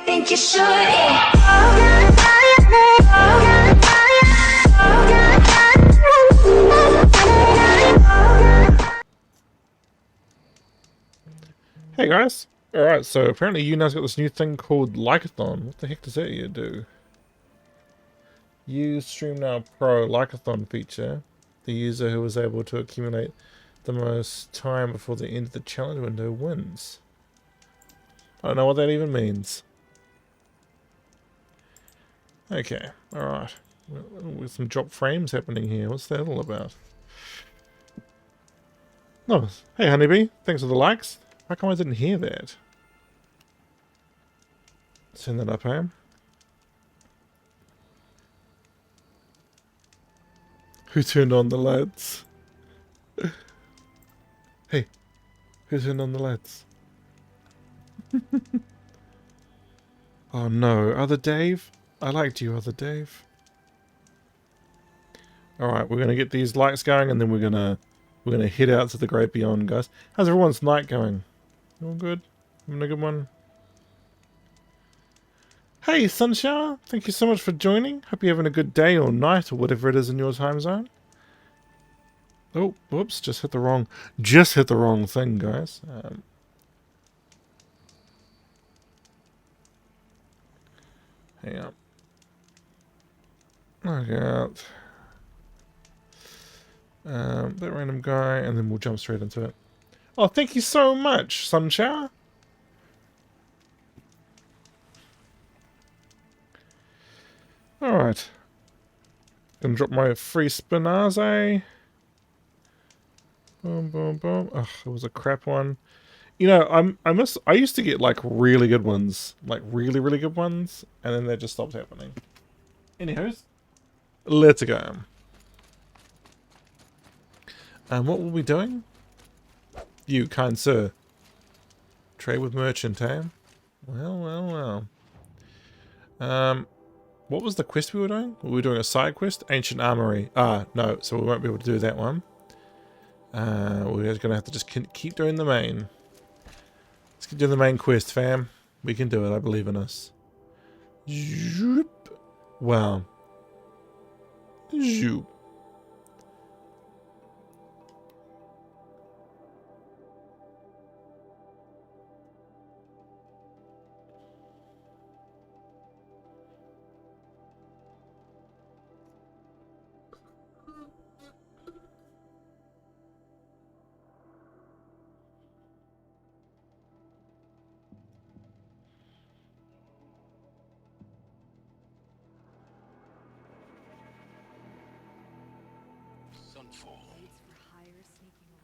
think you should, yeah. Hey guys! Alright, so apparently you now's got this new thing called Likeathon. What the heck does that you do? Use StreamNow Pro Likeathon feature. The user who was able to accumulate the most time before the end of the challenge window wins. I don't know what that even means. Okay, alright. With some drop frames happening here. What's that all about? Oh, hey Honeybee. Thanks for the likes. How come I didn't hear that? Send that up, eh? Who turned on the lights? Hey, who turned on the lights? Oh no, other Dave? I liked you, other Dave. Alright, we're gonna get these lights going and then we're gonna head out to the great beyond, guys. How's everyone's night going? All good? Having a good one? Hey, Sunshower! Thank you so much for joining. Hope you're having a good day or night or whatever it is in your time zone. Oh, whoops! Just hit the wrong thing, guys. Hang on. Look out. That random guy, and then we'll jump straight into it. Oh, thank you so much, Sunshower. Alright. Gonna drop my free spinaze. Boom, boom, boom. Ugh, it was a crap one. You know, I used to get like really good ones. Like really, really good ones. And then they just stopped happening. Anywho's. Let's go. And what were we doing? You, kind sir. Trade with merchant, eh? Well, well, well. What was the quest we were doing? Were we doing a side quest? Ancient Armory. Ah, no, so we won't be able to do that one. We're just going to have to just keep doing the main. Let's keep doing the main quest, fam. We can do it, I believe in us. Zoop. Wow. Zoop.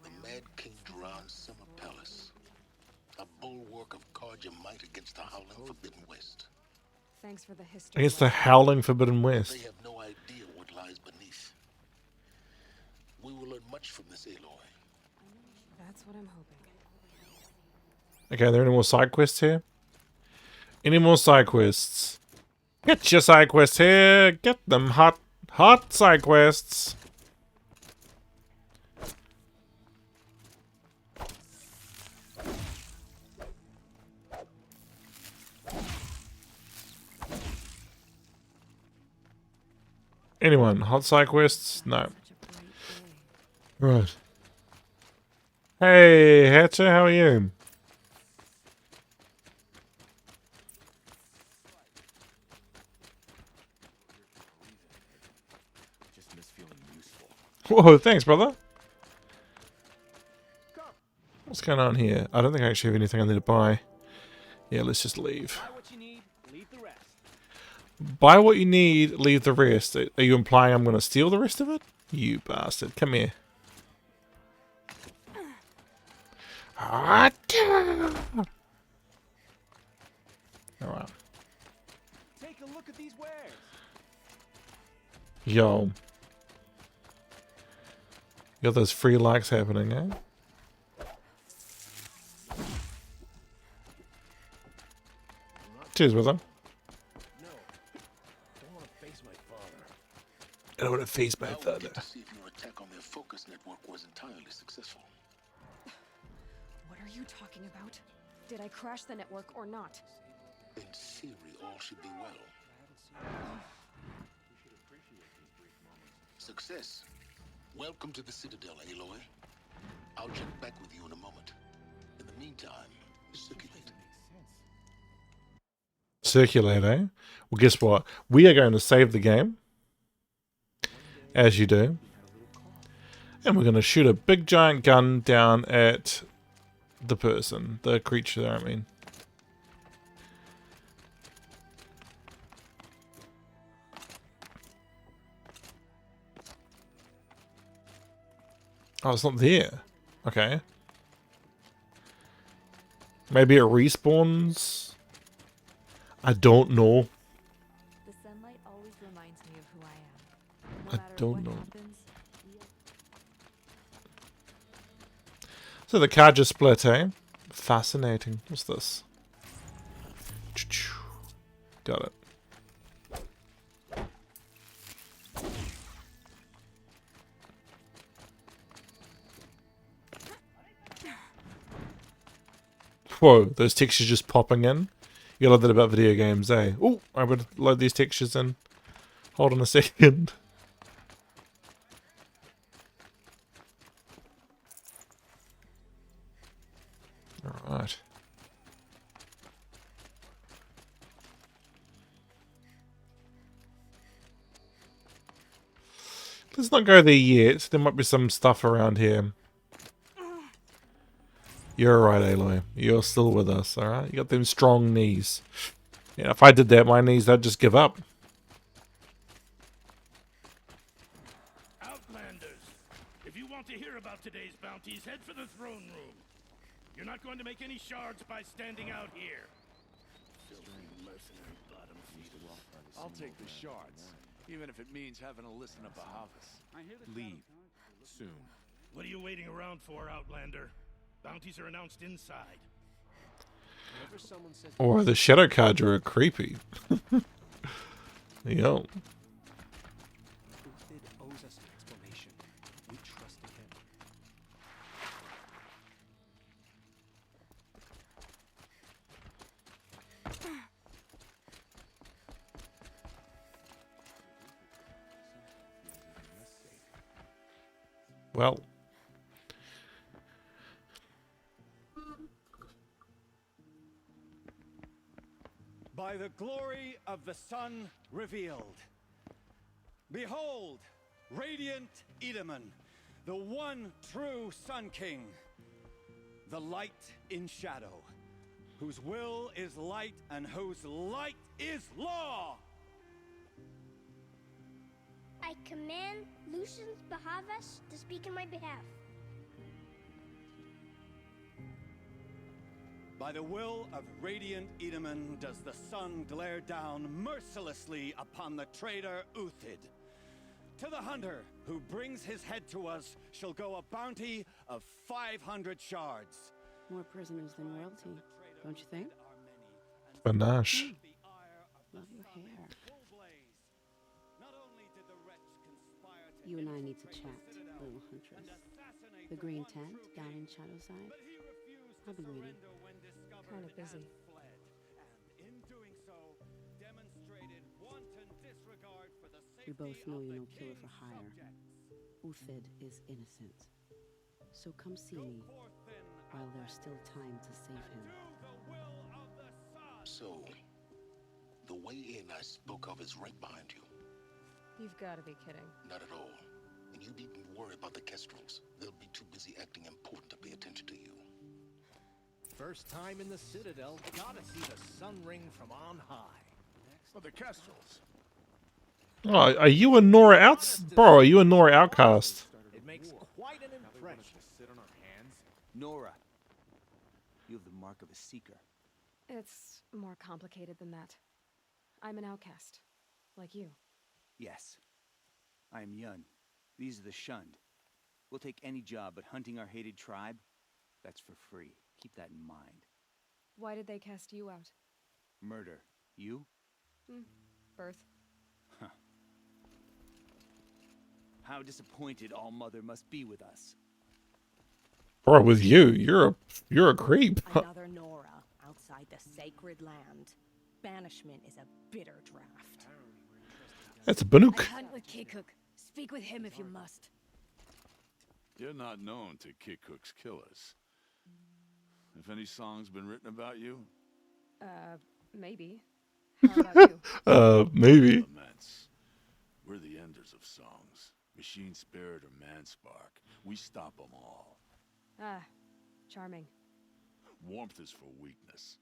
The Mad King Duran's summer palace. A bulwark of cards your might against the howling forbidden west. Thanks for the history. Against the howling forbidden west. They have no idea what lies beneath. We will learn much from this Aloy. That's what I'm hoping. Okay, are there any more side quests here? Any more side quests? Get your side quests here! Get them hot side quests! Anyone? Hot side quests? No. Right. Hey, Hatcher, how are you? Whoa, thanks, brother. What's going on here? I don't think I actually have anything I need to buy. Yeah, let's just leave. Buy what you need, leave the rest. Are you implying I'm going to steal the rest of it? You bastard. Come here. Alright. Take a look at these wares. Yo. You got those free likes happening, eh? Cheers, brother. I don't want to face my father. To see if your attack on their focus network was entirely successful. What are you talking about? Did I crash the network or not? In theory, all should be well. Success. Welcome to the Citadel, Aloy. I'll check back with you in a moment. In the meantime, circulate. Circulate, eh? Well, guess what? We are going to save the game, as you do. And we're going to shoot a big giant gun down at the person, the creature there, I mean. Oh, it's not there. Okay. Maybe it respawns? I don't know. The sunlight always reminds me of who I am. No I matter don't what know. happens, So the car just split, eh? Fascinating. What's this? Got it. Whoa, those textures just popping in. You love that about video games, eh? Oh, I'm going to load these textures in. Hold on a second. Alright. Let's not go there yet. There might be some stuff around here. You're alright, Aloy. You're still with us, alright? You got them strong knees. Yeah, if I did that, my knees, they'd just give up. Outlanders, if you want to hear about today's bounties, head for the throne room. You're not going to make any shards by standing out here. Filthy mercenary bottom feeders. I'll take the shards, even if it means having to listen to Bahavas. Leave. Soon. What are you waiting around for, Outlander? Bounties are announced inside. Whenever someone says Or the shadow cards are creepy. Yo. Uthid owes us an explanation. We trusted him. Well. By the glory of the sun revealed. Behold, radiant Edaman, the one true Sun King, the light in shadow, whose will is light and whose light is law. I command Lucius Bahavas to speak in my behalf. By the will of radiant Edaman does the sun glare down mercilessly upon the traitor Uthid. To the hunter who brings his head to us shall go a bounty of 500 shards. More prisoners than royalty, don't you think? Panache. Love your hair. You and I need to chat, little huntress. The green tent down in Shadowside. I'll be waiting. Kind of busy. We both know you're no killer for hire. Uthid is innocent. So come see me while there's still time to save him. So, the way in I spoke of is right behind you. You've got to be kidding. Not at all. And you needn't worry about the Kestrels. They'll be too busy acting important to pay attention to you. First time in the Citadel, gotta see the sun ring from on high. For the Kestrels. Oh, are you a Nora Bro, are you a Nora outcast? It makes quite an impression. Sit on our hands. Nora, you have the mark of a seeker. It's more complicated than that. I'm an outcast, like you. Yes. I am Yun. These are the shunned. We'll take any job, but hunting our hated tribe, that's for free. Keep that in mind. Why did they cast you out? Murder. You? Birth. Huh. How disappointed All-Mother must be with us. Bro, with you, you're a creep. Another Nora outside the sacred land. banishment is a bitter draft. That's a I Banuk. hunt with Kikuk. Speak with him if you must. You're not known to Kikuk's killers. Have any songs been written about you? Maybe. How about you? Maybe. Laments. We're the enders of songs. Machine spirit or man spark. We stop them all. Ah, charming. Warmth is for weakness.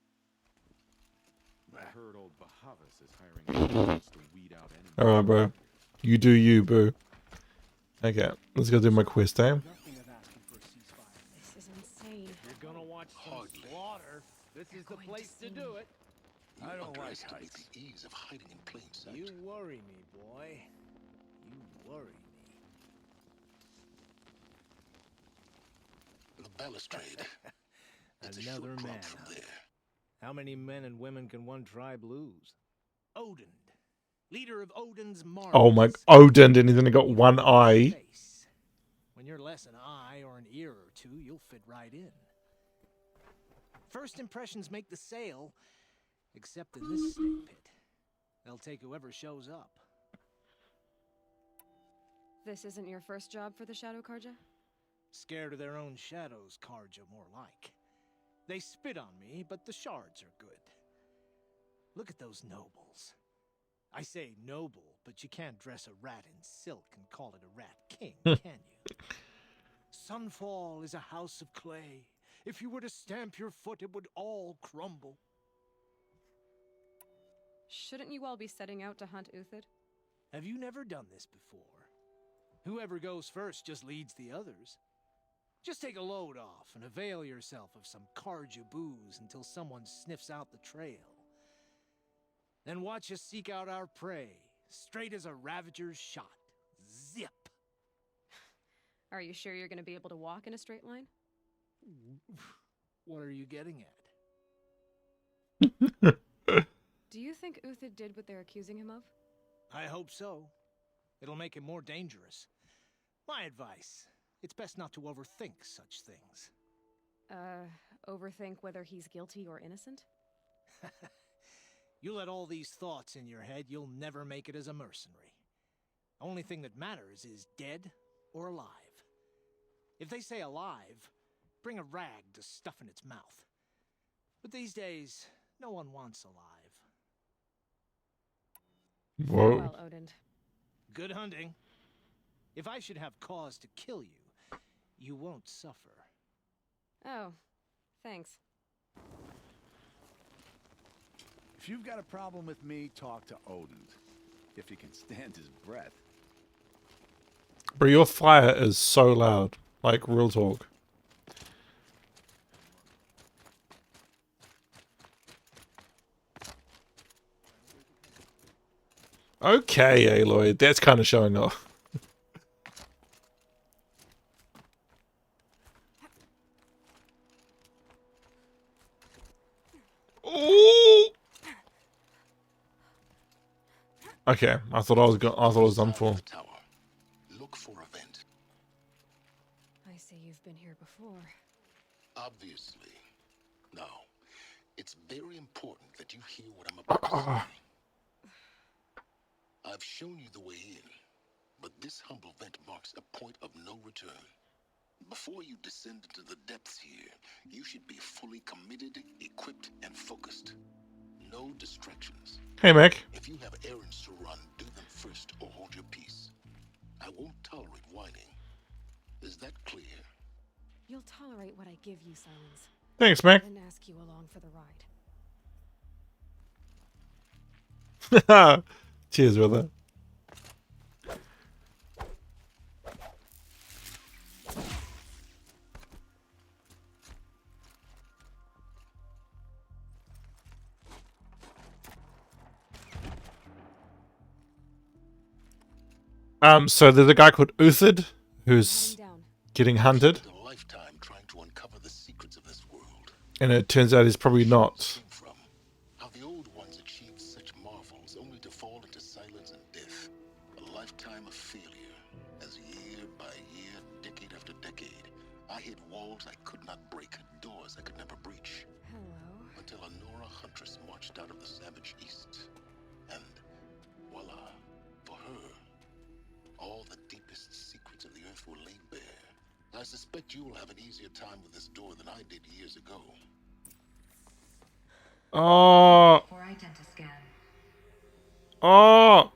I heard old Bahavas is hiring agents to weed out enemies. Alright, bro. You do you, boo. Okay, let's go do my quest, eh? This is insane. You're gonna watch some slaughter. This is the place to do it. I don't underestimate the ease of hiding in plain sight. You worry me, boy. You worry me. The balustrade. It's a Another short man. drop from there. How many men and women can one tribe lose? Odin, leader of Odin's Mars. Oh my, Odin didn't even got one eye. When you're less an eye or an ear or two, you'll fit right in. First impressions make the sale, except in this snake pit. They'll take whoever shows up. This isn't your first job for the Shadow Karja? Scared of their own shadows, Karja, more like. They spit on me, but the shards are good. Look at those nobles. I say noble, but you can't dress a rat in silk and call it a rat king, can you? Sunfall is a house of clay. If you were to stamp your foot, it would all crumble. Shouldn't you all be setting out to hunt Uthid? Have you never done this before? Whoever goes first just leads the others. Just take a load off and avail yourself of some Karja booze until someone sniffs out the trail. Then watch us seek out our prey, straight as a ravager's shot. Zip! Are you sure you're going to be able to walk in a straight line? What are you getting at? Do you think Uthid did what they're accusing him of? I hope so. It'll make him more dangerous. My advice, it's best not to overthink such things. Overthink whether he's guilty or innocent? You let all these thoughts in your head, you'll never make it as a mercenary. Only thing that matters is dead or alive. If they say alive, bring a rag to stuff in its mouth. But these days, no one wants alive. Whoa. Well, Odin. Good hunting. If I should have cause to kill you, you won't suffer. Oh, thanks. If you've got a problem with me, talk to Odin. If he can stand his breath. Bro, your fire is so loud. Like, real talk. Okay, Aloy, that's kind of showing off. Ooh! Okay, I thought I was done for. Look for a vent. I see you've been here before. Obviously. Now, it's very important that you hear what I'm about to say. I've shown you the way in, but this humble vent marks a point of no return. Before you descend into the depths here, you should be fully committed, equipped, and focused. No distractions. Hey, Mac. If you have errands to run, do them first or hold your peace. I won't tolerate whining. Is that clear? You'll tolerate what I give you, Sylens. Thanks, Mac. And ask you along for the ride. Cheers, brother. So there's a guy called Uthid who's getting hunted. A lifetime trying to uncover the secrets of this world. And it turns out he's probably not. How the old ones achieved such marvels only to fall into silence and death. A lifetime of failure. As year by year, decade after decade, I hit walls I could not break, doors I could never breach. Hello. Until a Nora huntress marched out of the savage East. And voila, for her, all the deepest secrets of the Earth were laid bare. I suspect you will have an easier time with this door than I did years ago. Oh. For identiscan. Oh.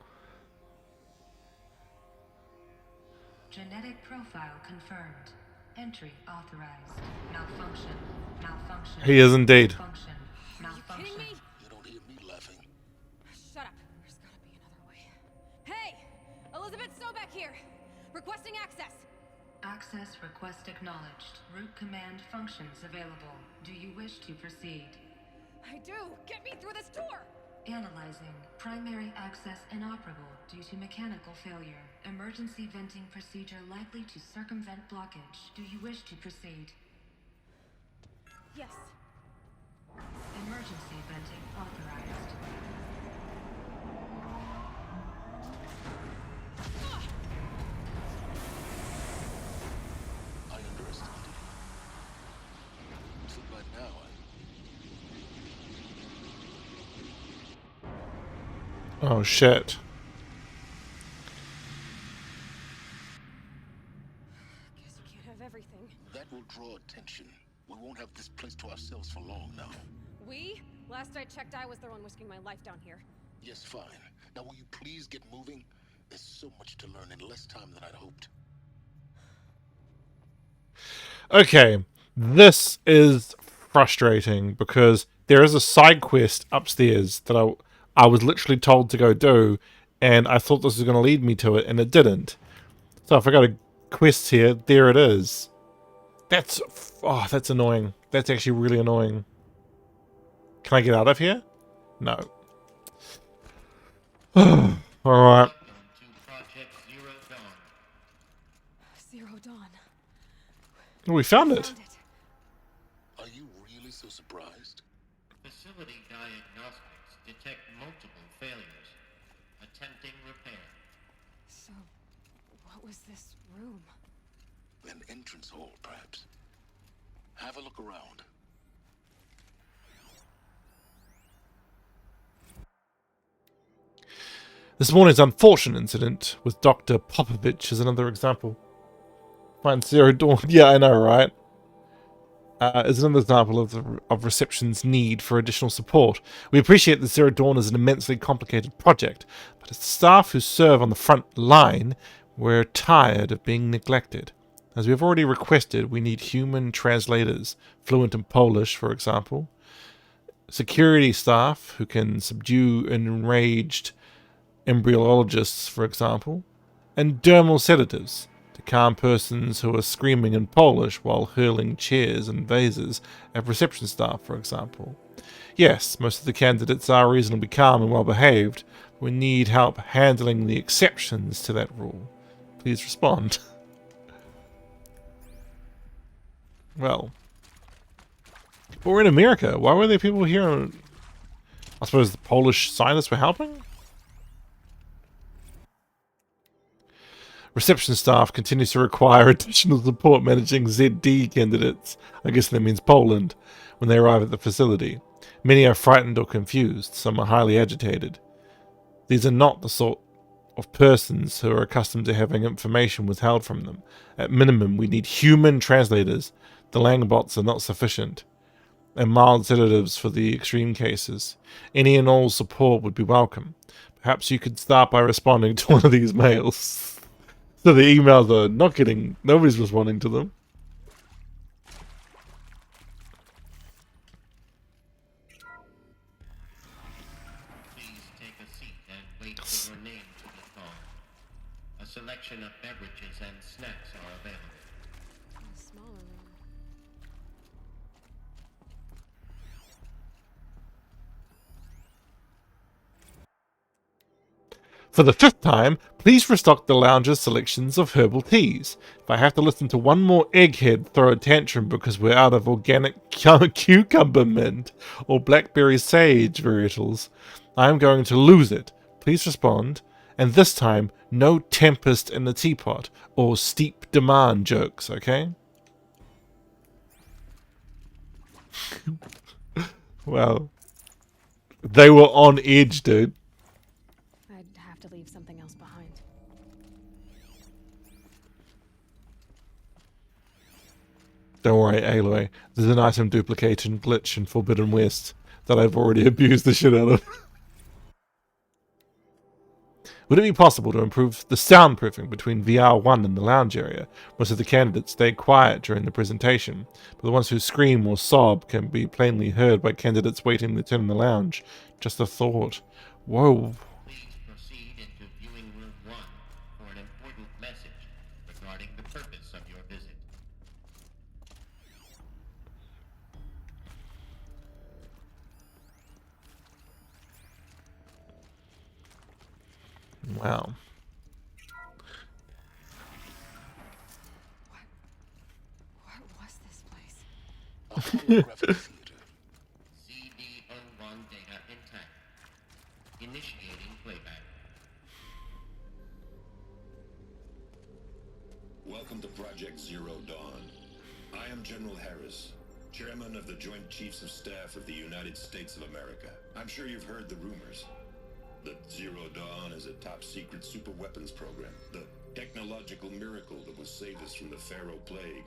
Genetic profile confirmed. Entry authorized. Malfunction. Malfunction. He is indeed. Malfunction. Are you kidding me? You don't hear me laughing. Shut up. There's gotta be another way. Hey! Elizabeth Sobeck here! Requesting access! Access request acknowledged. Root command functions available. Do you wish to proceed? I do! Get me through this door! Analyzing. Primary access inoperable due to mechanical failure. Emergency venting procedure likely to circumvent blockage. Do you wish to proceed? Yes. Emergency venting authorized. I underestimated you. So by now, Oh shit. Guess you can't have everything. that will draw attention. We won't have this place to ourselves for long now. We? Last I checked, I was the one risking my life down here. Yes, fine. Now will you please get moving? There's so much to learn in less time than I'd hoped. Okay, this is frustrating because there is a side quest upstairs that I was literally told to go do, and I thought this was going to lead me to it, and it didn't. So if I got a quest here, there it is. That's annoying. That's actually really annoying. Can I get out of here? No. Alright. Zero Dawn. We found it. Are you really so surprised? Facility diagnostics detect multiple failures. Attempting repair. So, what was this room? An entrance hall, perhaps. Have a look around. This morning's unfortunate incident with Dr. Popovich is another example. Find Zero Dawn. Yeah, I know, right? Is another example of reception's need for additional support. We appreciate that Zero Dawn is an immensely complicated project, but as the staff who serve on the front line, we're tired of being neglected. As we have already requested, we need human translators, fluent in Polish, for example. Security staff who can subdue enraged embryologists, for example. And dermal sedatives to calm persons who are screaming in Polish while hurling chairs and vases at reception staff, for example. Yes, most of the candidates are reasonably calm and well behaved, but we need help handling the exceptions to that rule. Please respond. Well, but we're in America. Why were there people here? I suppose the Polish scientists were helping? Reception staff continues to require additional support managing ZD candidates, I guess that means Poland, when they arrive at the facility. Many are frightened or confused, some are highly agitated. These are not the sort of persons who are accustomed to having information withheld from them. At minimum, we need human translators. The Langbots are not sufficient. And mild sedatives for the extreme cases. Any and all support would be welcome. Perhaps you could start by responding to one of these mails. So the emails are not getting... Nobody's responding to them. Please take a seat and wait for your name to be called. A selection of beverages and snacks are available. A smaller room. For the 5th time, please restock the lounge's selections of herbal teas. If I have to listen to one more egghead throw a tantrum because we're out of organic cucumber mint or blackberry sage varietals, I am going to lose it. Please respond. And this time, no tempest in the teapot or steep demand jokes, okay? Well, They were on edge, dude. I'd have to leave something else behind. Don't worry, Aloy. There's an item duplication glitch in Forbidden West that I've already abused the shit out of. Would it be possible to improve the soundproofing between VR1 and the lounge area? Most of the candidates stay quiet during the presentation, but the ones who scream or sob can be plainly heard by candidates waiting their turn in the lounge. Just a thought. Whoa. Please proceed into viewing room 1 for an important message regarding the purpose of your visit. Wow. What was this place? A holographic theater. CD01 data intact. Initiating playback. Welcome to Project Zero Dawn. I am General Harris, Chairman of the Joint Chiefs of Staff of the United States of America. I'm sure you've heard the rumors. That Zero Dawn is a top-secret super-weapons program. The technological miracle that will save us from the Pharaoh Plague,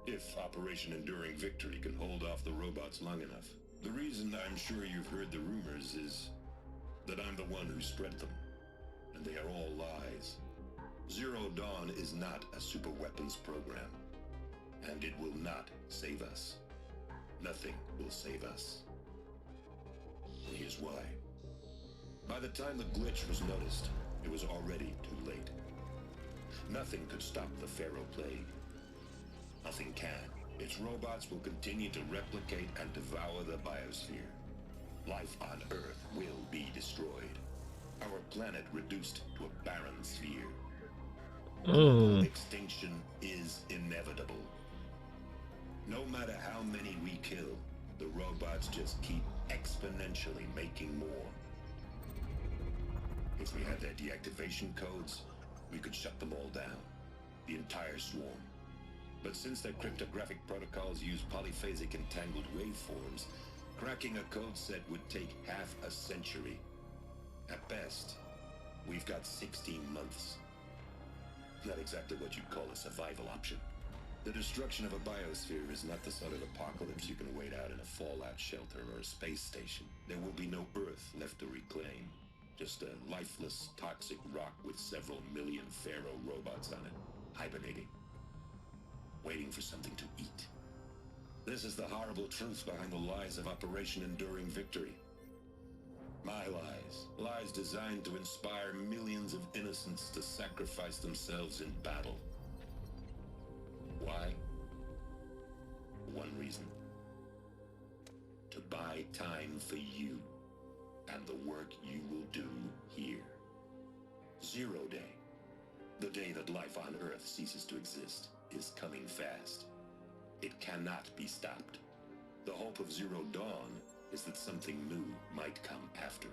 if Operation Enduring Victory can hold off the robots long enough. The reason I'm sure you've heard the rumors is that I'm the one who spread them, and they are all lies. Zero Dawn is not a super-weapons program, and it will not save us. Nothing will save us. And here's why. By the time the glitch was noticed, it was already too late. Nothing could stop the Pharaoh Plague. Nothing can. Its robots will continue to replicate and devour the biosphere. Life on Earth will be destroyed. Our planet reduced to a barren sphere. Extinction is inevitable. No matter how many we kill, the robots just keep exponentially making more. If we had their deactivation codes, we could shut them all down. The entire swarm. But since their cryptographic protocols use polyphasic entangled waveforms, cracking a code set would take half a century. At best, we've got 16 months. Not exactly what you'd call a survival option. The destruction of a biosphere is not the sort of apocalypse you can wait out in a fallout shelter or a space station. There will be no Earth left to reclaim. Just a lifeless, toxic rock with several million Pharaoh robots on it, hibernating, waiting for something to eat. This is the horrible truth behind the lies of Operation Enduring Victory. My lies. Lies designed to inspire millions of innocents to sacrifice themselves in battle. Why? One reason. To buy time for you. And the work you will do here. Zero Day, the day that life on Earth ceases to exist, is coming fast. It cannot be stopped. The hope of Zero Dawn is that something new might come after.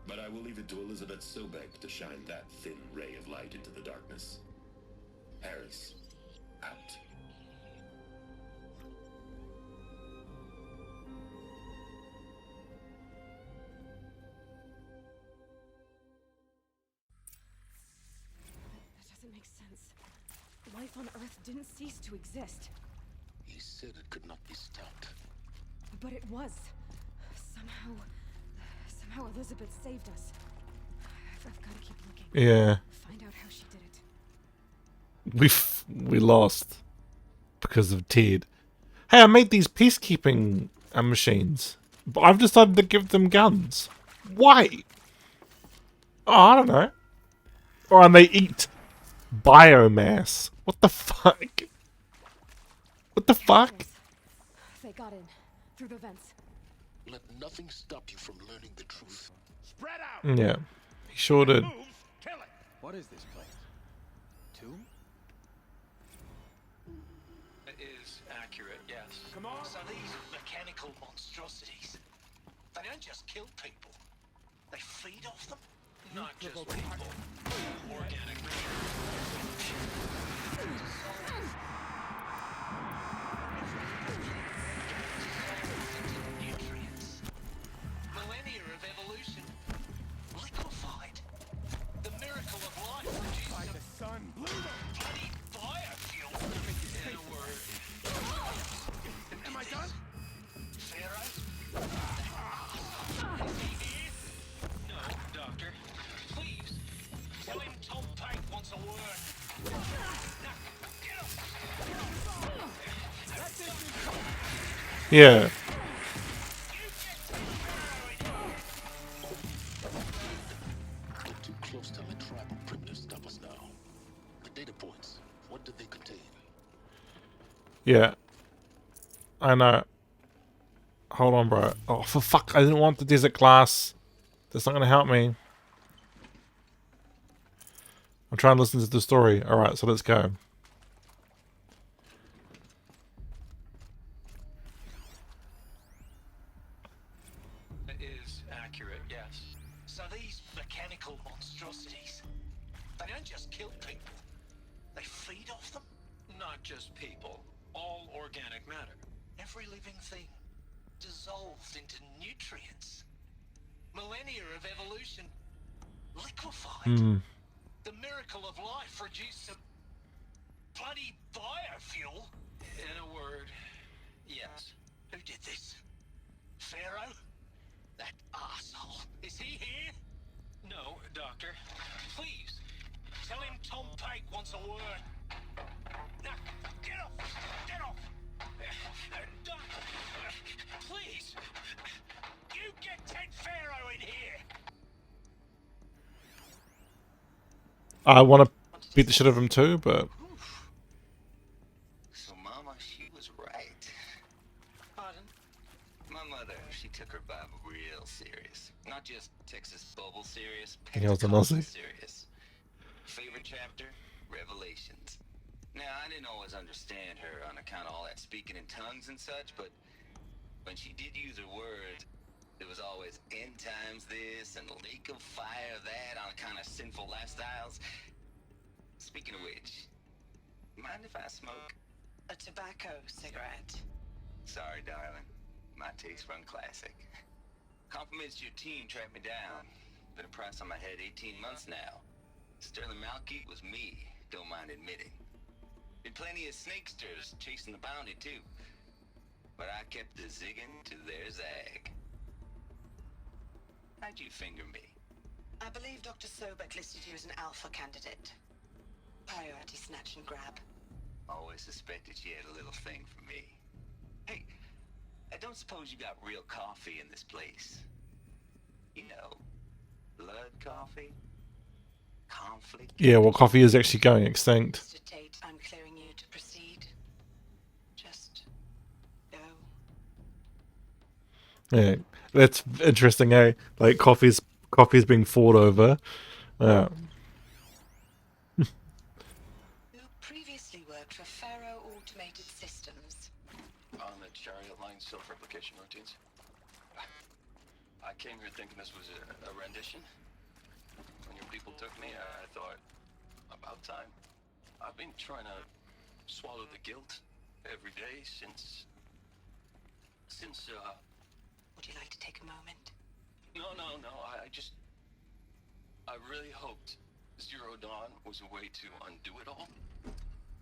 But I will leave it to Elizabeth Sobek to shine that thin ray of light into the darkness. Harris, out. Make sense. Life on Earth didn't cease to exist. He said it could not be stopped. But it was. Somehow Elizabeth saved us. I've got to keep looking. Yeah. Find out how she did it. We lost because of Ted. Hey, I made these peacekeeping machines, but I've decided to give them guns. Why? Oh, I don't know. Or and they eat biomass. What the fuck? What the fuck? They got in through the vents. Let nothing stop you from learning the truth. Spread out. Yeah, he sure did. Kill it. What is this place? Tomb? It is accurate, yes. Come on. So these mechanical monstrosities, they don't just kill people. They feed off them. Not just people. Organic nutrients. Yeah. We're too close to let tribal primitives stop us now. The data points, what do they contain? Yeah. I know. Hold on, bro. Oh, for fuck. I didn't want the desert glass. That's not going to help me. I'm trying to listen to the story. Alright, so let's go. It is accurate, yes. So these mechanical monstrosities, they don't just kill people. They feed off them. Not just people. All organic matter. Every living thing dissolved into nutrients. Millennia of evolution liquefied. The miracle of life reduced to bloody biofuel. In a word, yes. Who did this? Pharaoh? That asshole. Is he here? No, Doctor. Please, tell him Tom Pike wants a word. Now, get off! Get off! Doctor, please! You get Ted Pharaoh in here! I want to beat the shit out of him too, but... So Mama, she was right. Pardon? My mother, she took her Bible real serious. Not just Texas Bubble serious, He was an Pentecostal Aussie. serious. Favorite chapter? Revelations. Now, I didn't always understand her on account of all that speaking in tongues and such, but when she did use her words, there was always end times this and lake of fire that on account of sinful lifestyles. Speaking of which, mind if I smoke? A tobacco cigarette. Sorry, darling. My taste run classic. Compliments to your team tracked me down. Been a price on my head 18 months now. Sterling Malkeet was me, don't mind admitting. Been plenty of snakesters chasing the bounty too. But I kept the zigging to their zag. How'd you finger me? I believe Dr. Sobek listed you as an alpha candidate. Priority snatch and grab. Always suspected she had a little thing for me. Hey, I don't suppose you got real coffee in this place? You know, blood coffee? Conflict? Yeah, well, coffee is actually going extinct. Mr. Tate, I'm clearing you to proceed. Just go. Yeah, that's interesting, eh? Like, coffee's being fought over. You previously worked for Pharaoh Automated Systems. On the chariot line self-replication routines. I came here thinking this was a rendition. When your people took me, I thought, about time. I've been trying to swallow the guilt every day since... Would you like to take a moment? No, I really hoped Zero Dawn was a way to undo it all.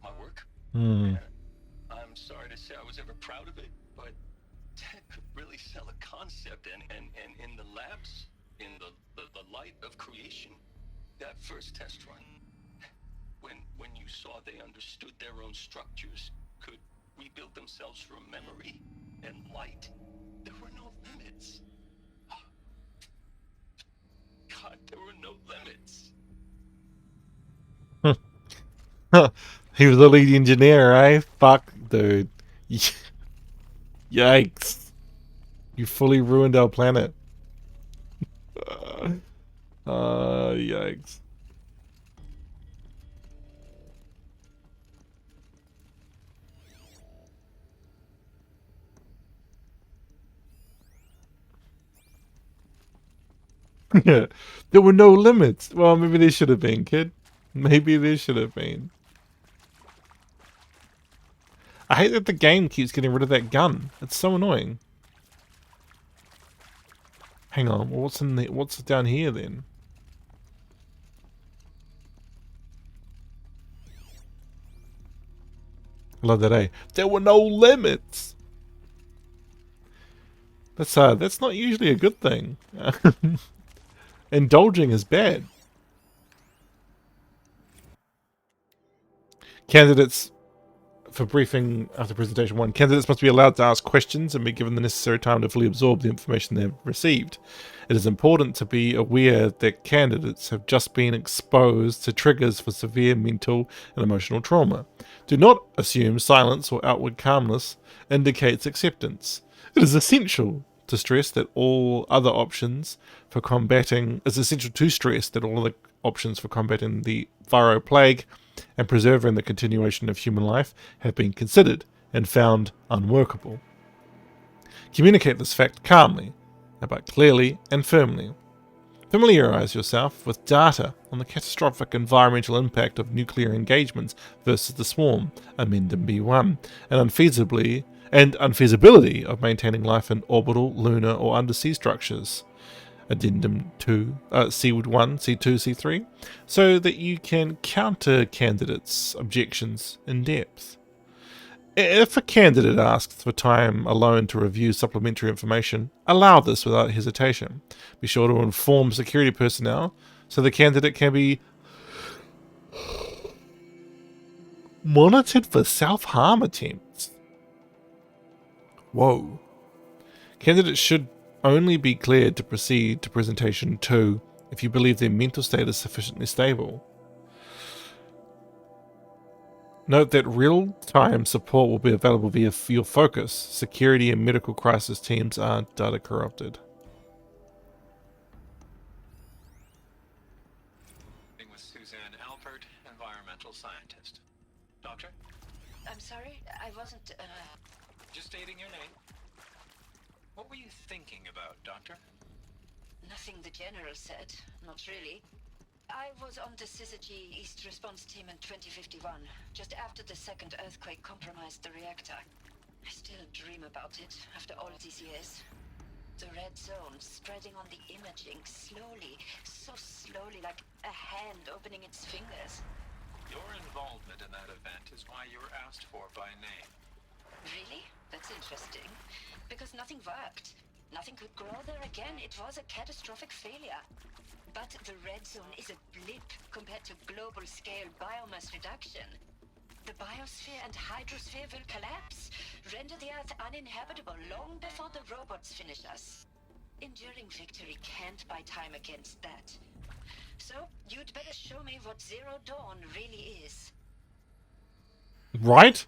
My work. And I'm sorry to say I was ever proud of it, but Ted could really sell a concept, and in the labs, in the light of creation, that first test run, when you saw they understood their own structures, could rebuild themselves from memory and light, there were no limits. God, there were no limits. He was the lead engineer, eh? Fuck, dude. Yikes. You fully ruined our planet. Yikes. Yeah, there were no limits. Well, maybe there should have been, kid. Maybe there should have been. I hate that the game keeps getting rid of that gun. It's so annoying. Hang on, what's down here then? Love that, eh? There were no limits. That's not usually a good thing. Indulging is bad. Candidates for briefing after presentation 1, candidates must be allowed to ask questions and be given the necessary time to fully absorb the information they've received. It is important to be aware that candidates have just been exposed to triggers for severe mental and emotional trauma. Do not assume silence or outward calmness indicates acceptance. It is essential to stress that all other options for combating the Viro plague and preserving the continuation of human life have been considered and found unworkable. Communicate this fact calmly, but clearly and firmly. Familiarize yourself with data on the catastrophic environmental impact of nuclear engagements versus the swarm, Amendment B1, and unfeasibility of maintaining life in orbital, lunar, or undersea structures, Addendum 2, C1, C2, C3, so that you can counter candidates' objections in depth. If a candidate asks for time alone to review supplementary information, allow this without hesitation. Be sure to inform security personnel so the candidate can be monitored for self-harm attempts. Whoa. Candidates should only be cleared to proceed to presentation 2 if you believe their mental state is sufficiently stable. Note that real-time support will be available via your focus. Security and medical crisis teams are data corrupted. With Suzanne Alpert, environmental scientist. Doctor? I'm sorry, I wasn't, Just stating your name. What were you thinking about, Doctor? Nothing the General said. Not really. I was on the Syzygy East Response Team in 2051, just after the second earthquake compromised the reactor. I still dream about it after all these years. The red zone spreading on the imaging slowly, so slowly, like a hand opening its fingers. Your involvement in that event is why you were asked for by name. Really? That's interesting. Because nothing worked. Nothing could grow there again. It was a catastrophic failure. But the red zone is a blip compared to global-scale biomass reduction. The biosphere and hydrosphere will collapse, render the Earth uninhabitable long before the robots finish us. Enduring victory can't buy time against that. So, you'd better show me what Zero Dawn really is. Right?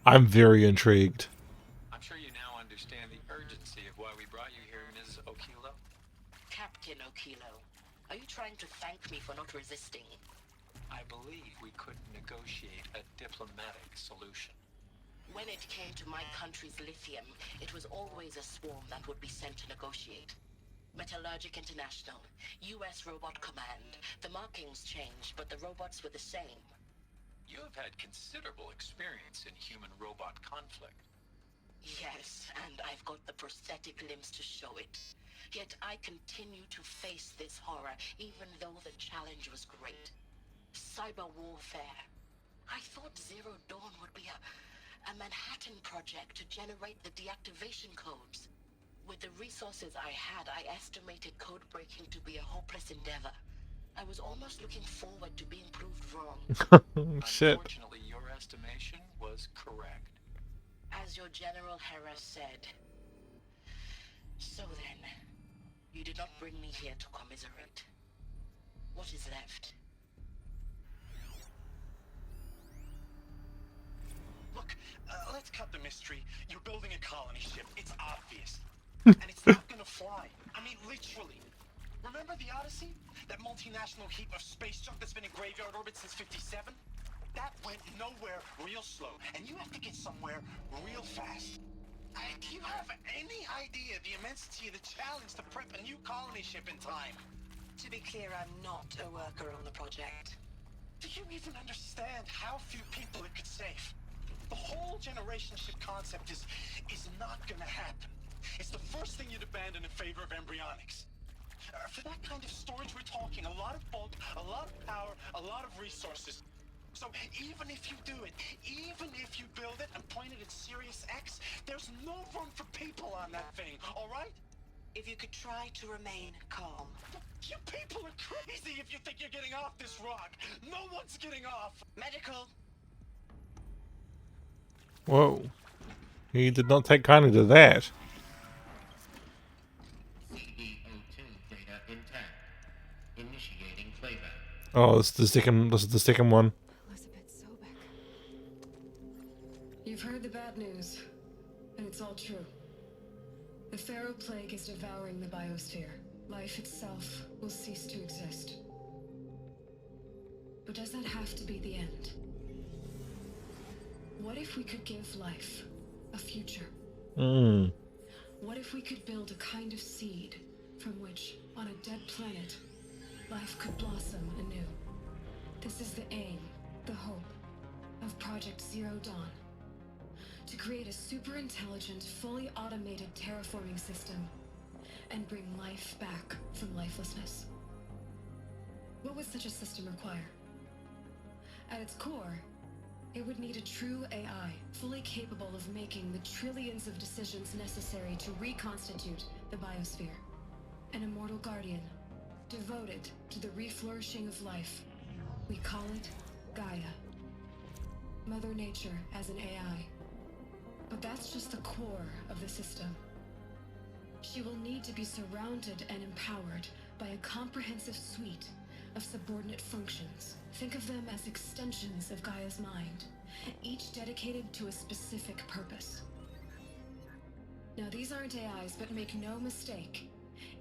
I'm very intrigued. I'm sure you now understand the urgency of why we brought you here, Ms. Okilo. Captain Okilo, are you trying to thank me for not resisting? I believe we could negotiate a diplomatic solution. When it came to my country's lithium, it was always a swarm that would be sent to negotiate. Metallurgic International, US Robot Command. The markings changed, but the robots were the same. You have had considerable experience in human-robot conflict. Yes, and I've got the prosthetic limbs to show it. Yet I continue to face this horror, even though the challenge was great. Cyber warfare. I thought Zero Dawn would be a Manhattan project to generate the deactivation codes. With the resources I had, I estimated code breaking to be a hopeless endeavor. I was almost looking forward to being proved wrong. Shit. Unfortunately, your estimation was correct. As your General Hera said. So then, you did not bring me here to commiserate. What is left? Look, let's cut the mystery. You're building a colony ship. It's obvious. And it's not gonna fly. I mean, literally. Remember the Odyssey? That multinational heap of space junk that's been in graveyard orbit since 57? That went nowhere real slow. And you have to get somewhere real fast. Do you have any idea the immensity of the challenge to prep a new colony ship in time? To be clear, I'm not a worker on the project. Do you even understand how few people it could save? The whole generation ship concept is not gonna happen. It's the first thing you'd abandon in favor of embryonics. For that kind of storage, we're talking a lot of bulk, a lot of power, a lot of resources. So even if you do it, even if you build it and point it at Sirius X, there's no room for people on that thing, alright? If you could try to remain calm. You people are crazy if you think you're getting off this rock. No one's getting off. Medical. Whoa. He did not take kindly to that. CDO2 data intact. Initiating playback. Oh, this is the second one. You've heard the bad news, and it's all true. The Pharaoh Plague is devouring the biosphere. Life itself will cease to exist. But does that have to be the end? What if we could give life a future? What if we could build a kind of seed from which, on a dead planet, life could blossom anew? This is the aim, the hope, of Project Zero Dawn. To create a super intelligent, fully automated terraforming system and bring life back from lifelessness. What would such a system require? At its core, it would need a true AI, fully capable of making the trillions of decisions necessary to reconstitute the biosphere. An immortal guardian, devoted to the reflourishing of life. We call it Gaia. Mother Nature as an AI. But that's just the core of the system. She will need to be surrounded and empowered by a comprehensive suite of subordinate functions. Think of them as extensions of Gaia's mind, each dedicated to a specific purpose. Now, these aren't AIs, but make no mistake,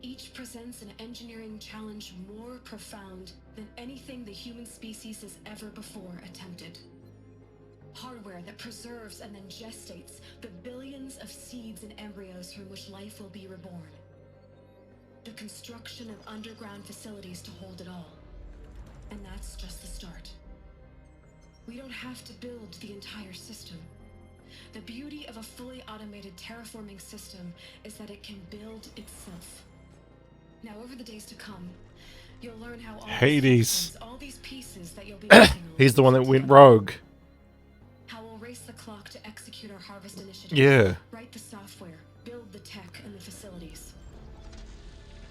each presents an engineering challenge more profound than anything the human species has ever before attempted. Hardware that preserves and then gestates the billions of seeds and embryos from which life will be reborn. The construction of underground facilities to hold it all. And that's just the start. We don't have to build the entire system. The beauty of a fully automated terraforming system is that it can build itself. Now, over the days to come, you'll learn how Hades. all these pieces that you'll be missing He's the one that went rogue. how we'll race the clock to execute our harvest initiative. Yeah. Write the software, build the tech and the facilities.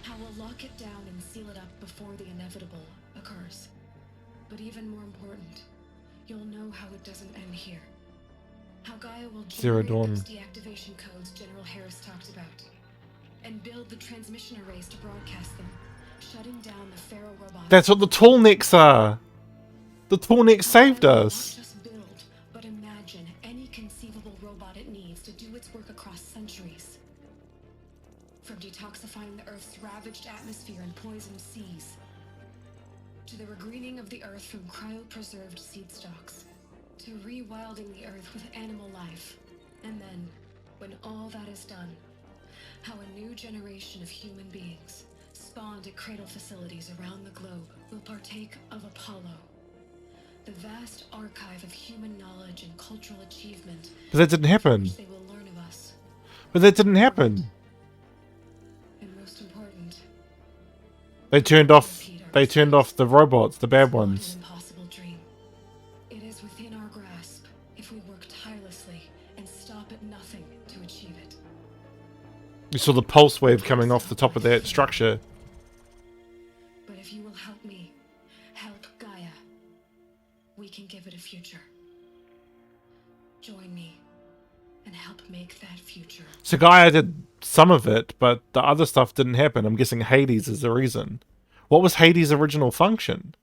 How we'll lock it down and seal it up before the inevitable occurs. But even more important, you'll know how it doesn't end here. How Gaia will Zero generate Dawn. those deactivation codes General Harris talked about. And build the transmission arrays to broadcast them, shutting down the Pharaoh robots. That's what the tall necks are. The tall necks saved us. Not just build, but imagine any conceivable robot it needs to do its work across centuries. From detoxifying the Earth's ravaged atmosphere and poisoned seas, to the regreening of the Earth from cryopreserved seed stocks, to rewilding the Earth with animal life. And then, when all that is done, how a new generation of human beings, spawned at cradle facilities around the globe, will partake of Apollo. The vast archive of human knowledge and cultural achievement. But that didn't happen. Which they will learn of us. But that didn't happen. And most important, They turned off the robots, the bad ones. impossible dream. It is within our grasp if we work tirelessly and stop at nothing to achieve it. You saw the pulse wave coming off the top of that structure. But if you will help me, help Gaia, we can give it a future. Join me and help make that future. So Gaia did some of it, but the other stuff didn't happen. I'm guessing Hades is the reason. What was Hades' original function?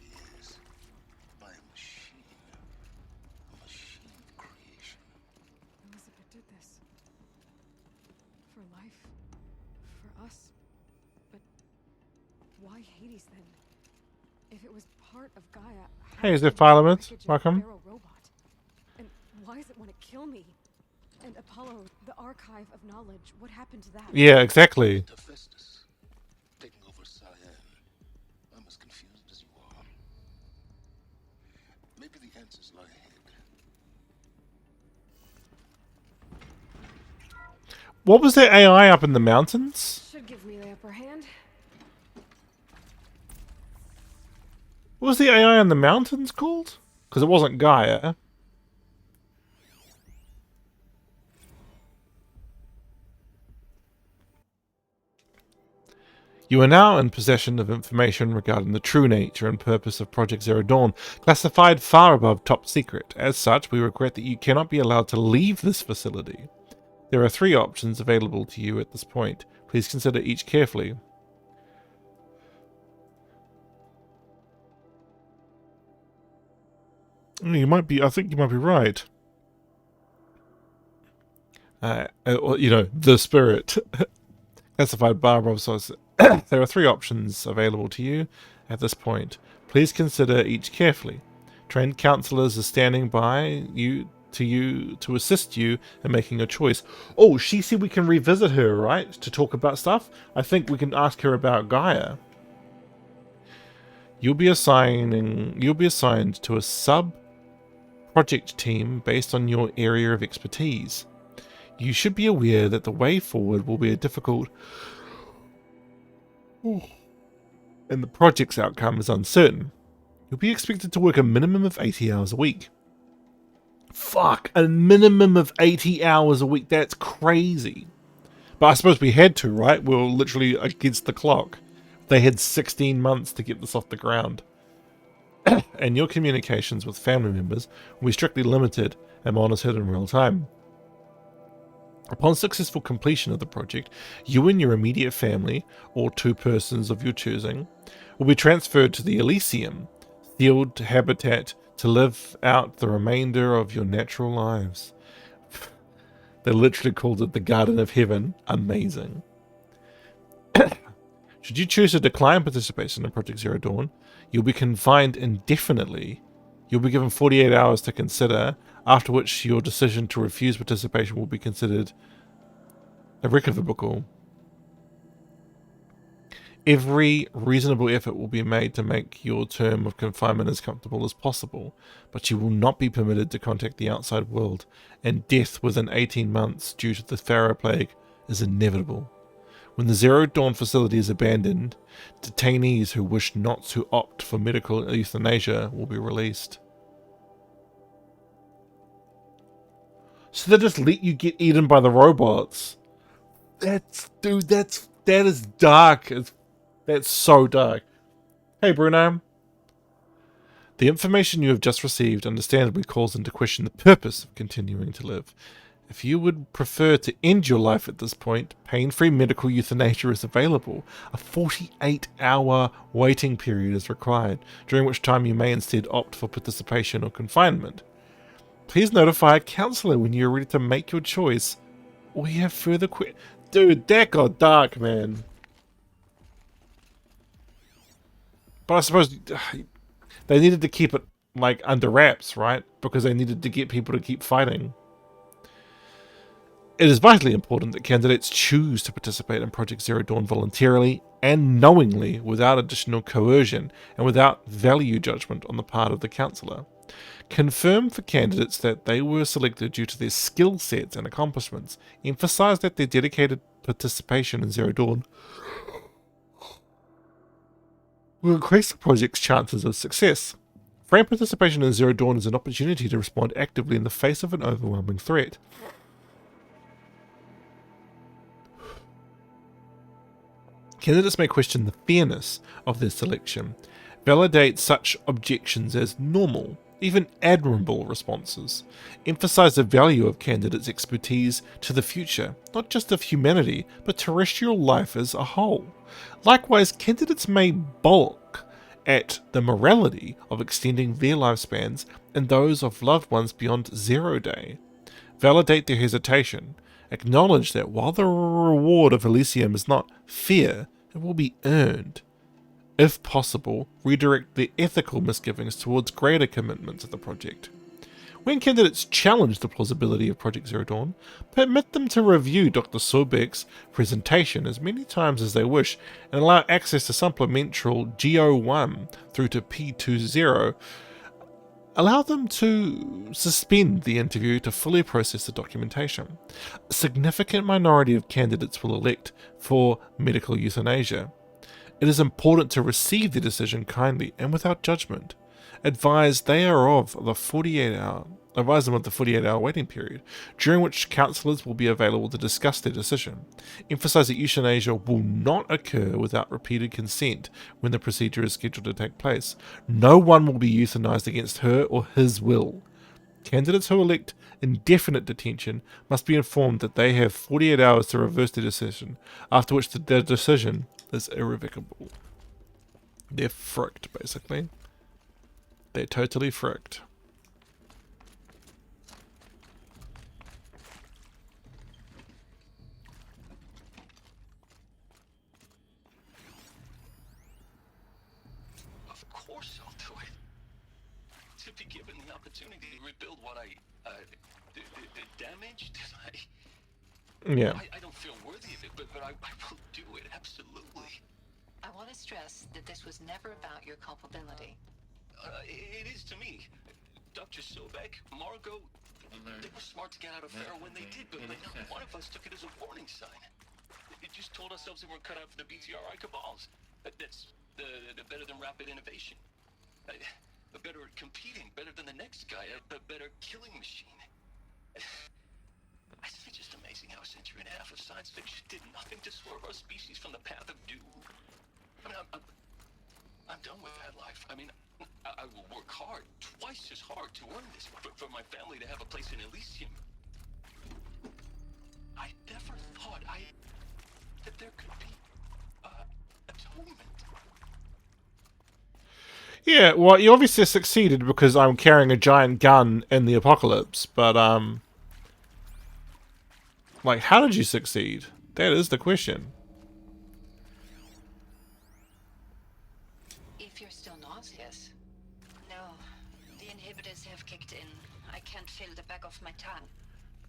Yes, by a machine. A machine creation. Elizabeth did this. For life. For us. But why Hades then? If it was part of Gaia, how Hey, is did there it Parliament? package a Welcome. Pharaoh robot? And why does it want to kill me? And Apollo, the archive of knowledge, what happened to that? Yeah, exactly. Hephaestus, taking over Sylens. I'm as confused as you are. Maybe the answers lie ahead. What was that AI up in the mountains? Should give me the upper hand. What was the AI in the mountains called? Because it wasn't Gaia. You are now in possession of information regarding the true nature and purpose of Project Zero Dawn, classified far above top secret. As such, we regret that you cannot be allowed to leave this facility. There are 3 options available to you at this point. Please consider each carefully. I think you might be right. The spirit. Classified bar above source. There are 3 options available to you at this point. Please consider each carefully. Trained counselors are standing by to assist you in making a choice. Oh, she said we can revisit her, right? To talk about stuff? I think we can ask her about Gaia. You'll be assigned to a sub-project team based on your area of expertise. You should be aware that the way forward will be difficult, and the project's outcome is uncertain. You'll be expected to work a minimum of 80 hours a week. Fuck, a minimum of 80 hours a week. That's crazy. But I suppose we had to, right? We were literally against the clock. They had 16 months to get this off the ground. And your communications with family members will be strictly limited and monitored in real time. Upon successful completion of the project, you and your immediate family, or 2 persons of your choosing, will be transferred to the Elysium, sealed habitat to live out the remainder of your natural lives. They literally called it the Garden of Heaven. Amazing. Should you choose to decline participation in Project Zero Dawn, you'll be confined indefinitely. You'll be given 48 hours to consider, after which your decision to refuse participation will be considered irrevocable. Every reasonable effort will be made to make your term of confinement as comfortable as possible, but you will not be permitted to contact the outside world, and death within 18 months due to the Pharaoh Plague is inevitable. When the Zero Dawn facility is abandoned, detainees who wish not to opt for medical euthanasia will be released. So they just let you get eaten by the robots. That is dark. That's so dark. Hey, Bruno. The information you have just received understandably calls into question the purpose of continuing to live. If you would prefer to end your life at this point, pain-free medical euthanasia is available. A 48-hour waiting period is required, during which time you may instead opt for participation or confinement. Please notify a counselor when you're ready to make your choice, or you have further Dude, that got dark, man. But I suppose they needed to keep it, like, under wraps, right? Because they needed to get people to keep fighting. It is vitally important that candidates choose to participate in Project Zero Dawn voluntarily and knowingly, without additional coercion and without value judgment on the part of the counsellor. Confirm for candidates that they were selected due to their skill sets and accomplishments. Emphasize that their dedicated participation in Zero Dawn will increase the project's chances of success. Frame participation in Zero Dawn is an opportunity to respond actively in the face of an overwhelming threat. Candidates may question the fairness of their selection, validate such objections as normal, even admirable responses, emphasize the value of candidates' expertise to the future, not just of humanity, but terrestrial life as a whole. Likewise, candidates may balk at the morality of extending their lifespans and those of loved ones beyond 0 day. Validate their hesitation. Acknowledge that while the reward of Elysium is not fair, it will be earned. If possible, redirect their ethical misgivings towards greater commitment to the project. When candidates challenge the plausibility of Project Zero Dawn, permit them to review Dr. Sobek's presentation as many times as they wish and allow access to supplemental GO1 through to P20. Allow them to suspend the interview to fully process the documentation. A significant minority of candidates will elect for medical euthanasia. It is important to receive the decision kindly and without judgment. Advise they are of the 48 advise them of the 48-hour waiting period, during which counsellors will be available to discuss their decision. Emphasize that euthanasia will not occur without repeated consent when the procedure is scheduled to take place. No one will be euthanized against her or his will. Candidates who elect indefinite detention must be informed that they have 48 hours to reverse their decision, after which their decision is irrevocable. They're fricked, basically. They're totally fricked. Of course I'll do it. To be given the opportunity to rebuild what I, the damage that Yeah. I don't feel worthy of it, but I will do it, absolutely. I want to stress that this was never about your culpability. It is to me. Dr. Sobek, Margot, they were smart to get out of Pharaoh when they did, but not one of us took it as a warning sign. It just told ourselves we weren't cut out for the BTRI cabals. That's the better than rapid innovation. Better at competing, better than the next guy, a better killing machine. It's just amazing how a century and a half of science fiction did nothing to swerve our species from the path of doom. I mean, I'm done with that life. I mean, I will work hard, twice as hard to earn this, for my family to have a place in Elysium. I never thought that there could be atonement. Yeah, well, you obviously succeeded because I'm carrying a giant gun in the apocalypse, but, like, how did you succeed? That is the question. If you're still nauseous. No, the inhibitors have kicked in. I can't feel the back of my tongue.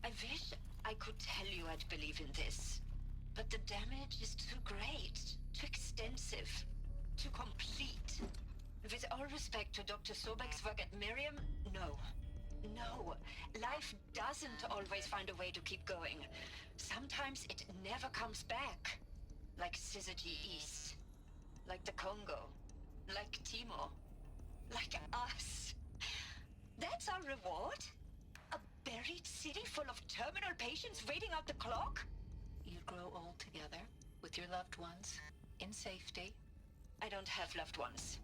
I wish I could tell you I'd believe in this. But the damage is too great, too extensive, too complete. With all respect to Dr. Sobek's work at Miriam, no. No, life doesn't always find a way to keep going. Sometimes it never comes back. Like Syzygy East. Like the Congo. Like Timo. Like us. That's our reward? A buried city full of terminal patients waiting out the clock? You grow old together, with your loved ones, in safety. I don't have loved ones.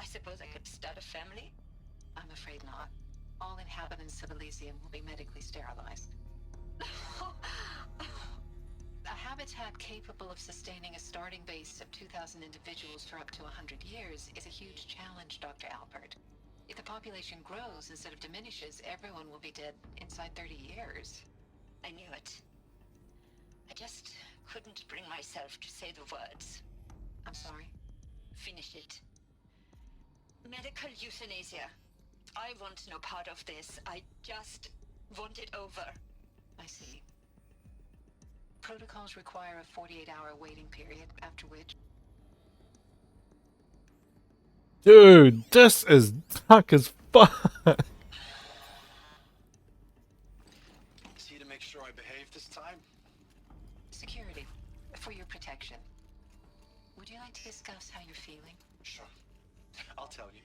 I suppose I could start a family? I'm afraid not. All inhabitants of Elysium will be medically sterilized. A habitat capable of sustaining a starting base of 2,000 individuals for up to 100 years is a huge challenge, Dr. Alpert. If the population grows instead of diminishes, everyone will be dead inside 30 years. I knew it. I just couldn't bring myself to say the words. I'm sorry. Finish it. Medical euthanasia. I want no part of this. I just want it over. I see. Protocols require a 48-hour waiting period, after which... Dude, this is dark as fuck. See to make sure I behave this time? Security. For your protection. Would you like to discuss how you're feeling? Sure. I'll tell you.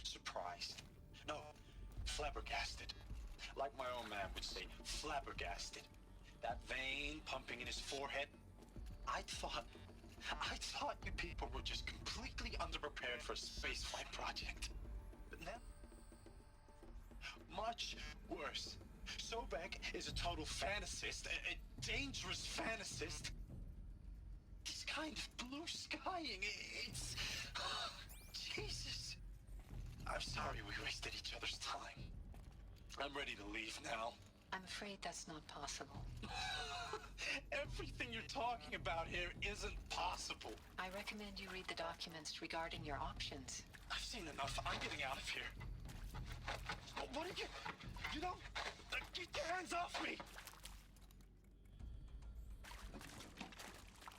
Surprised. No, flabbergasted. Like my own man would say, flabbergasted. That vein pumping in his forehead. I thought you people were just completely underprepared for a spaceflight project. But now, much worse. Sobek is a total fantasist, a dangerous fantasist. This kind of blue skying, it's... Jesus. I'm sorry we wasted each other's time. I'm ready to leave now. I'm afraid that's not possible. Everything you're talking about here isn't possible. I recommend you read the documents regarding your options. I've seen enough. I'm getting out of here. What did you... You don't... Get your hands off me!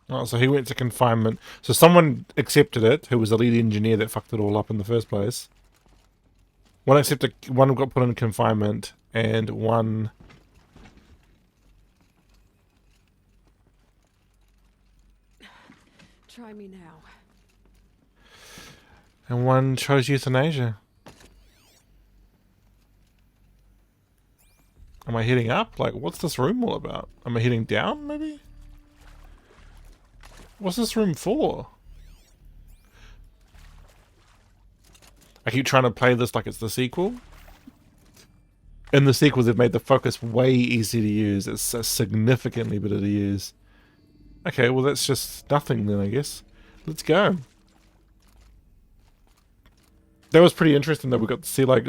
Oh, so he went to confinement. So someone accepted it, who was the lead engineer that fucked it all up in the first place. One accepted, one got put in confinement, and one... Try me now. And one chose euthanasia. I heading up? Like, what's this room all about? Am I heading down, maybe? What's this room for? I keep trying to play this like it's the sequel. In the sequels, they've made the focus way easier to use. It's significantly better to use. Okay, well that's just nothing then, I guess. Let's go. That was pretty interesting that we got to see like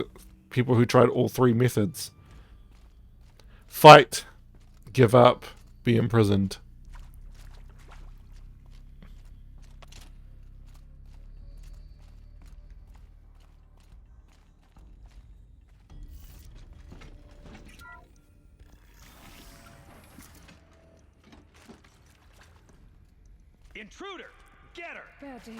people who tried all three methods. Fight, give up, be imprisoned. Intruder! Get her! Bad day.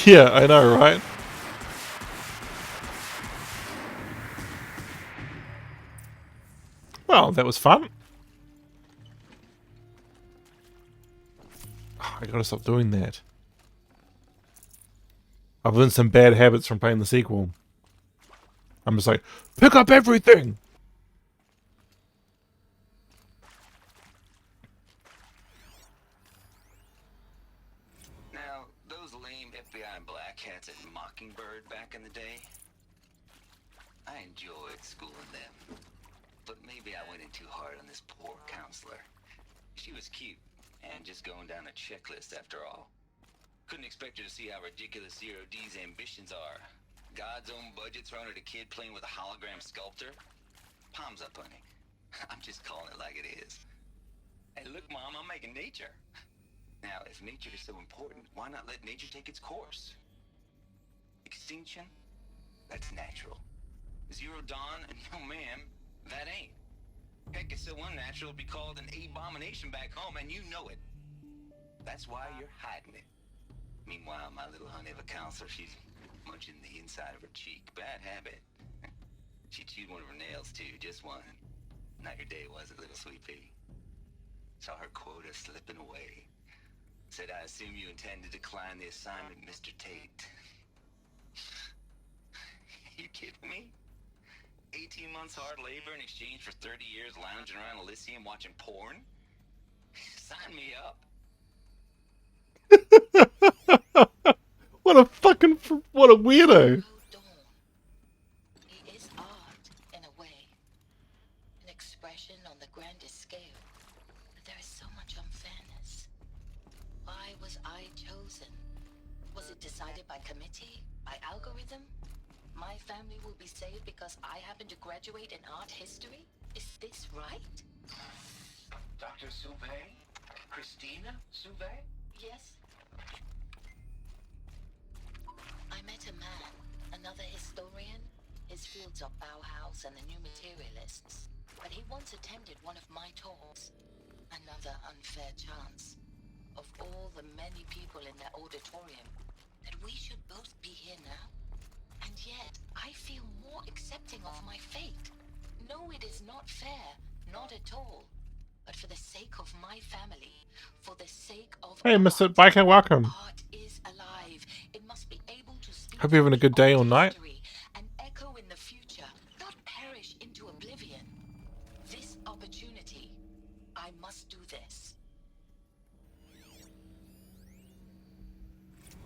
Yeah, I know, right? Well, that was fun. Oh, I gotta stop doing that. I've learned some bad habits from playing the sequel. I'm just like, pick up everything! Now, those lame FBI black hats at Mockingbird back in the day, I enjoyed schooling them. But maybe I went in too hard on this poor counselor. She was cute, and just going down a checklist after all. Couldn't expect her to see how ridiculous VODs' ambitions are. God's own budget thrown at a kid playing with a hologram sculptor? Palms up, honey. I'm just calling it like it is. Hey, look, Mom, I'm making nature. Now, if nature is so important, why not let nature take its course? Extinction? That's natural. Zero dawn? No, ma'am, that ain't. Heck, it's so unnatural it'd be called an abomination back home, and you know it. That's why you're hiding it. Meanwhile, my little honey of a counselor, she's munching the inside of her cheek. Bad habit. She chewed one of her nails, too, just one. Not your day, was it, little sweet pea? Saw her quota slipping away. Said, I assume you intend to decline the assignment, Mr. Tate. You kidding me? 18 months hard labor in exchange for 30 years lounging around Elysium watching porn? Sign me up. What a weirdo. It is art, in a way. An expression on the grandest scale. But there is so much unfairness. Why was I chosen? Was it decided by committee? By algorithm? My family will be saved because I happen to graduate in art history? Is this right? Dr. Sauvé? Christina Sauvé? Yes. I met a man, another historian. His fields are Bauhaus and the New Materialists. But he once attended one of my talks. Another unfair chance. Of all the many people in that auditorium, that we should both be here now. And yet, I feel more accepting of my fate. No, it is not fair. Not at all. But for the sake of my family, for the sake of Hey, Mr. Biker, welcome. art is alive. It must be able to speak Hope you're having a good day or night. and echo in the future, not perish into oblivion. This opportunity, I must do this.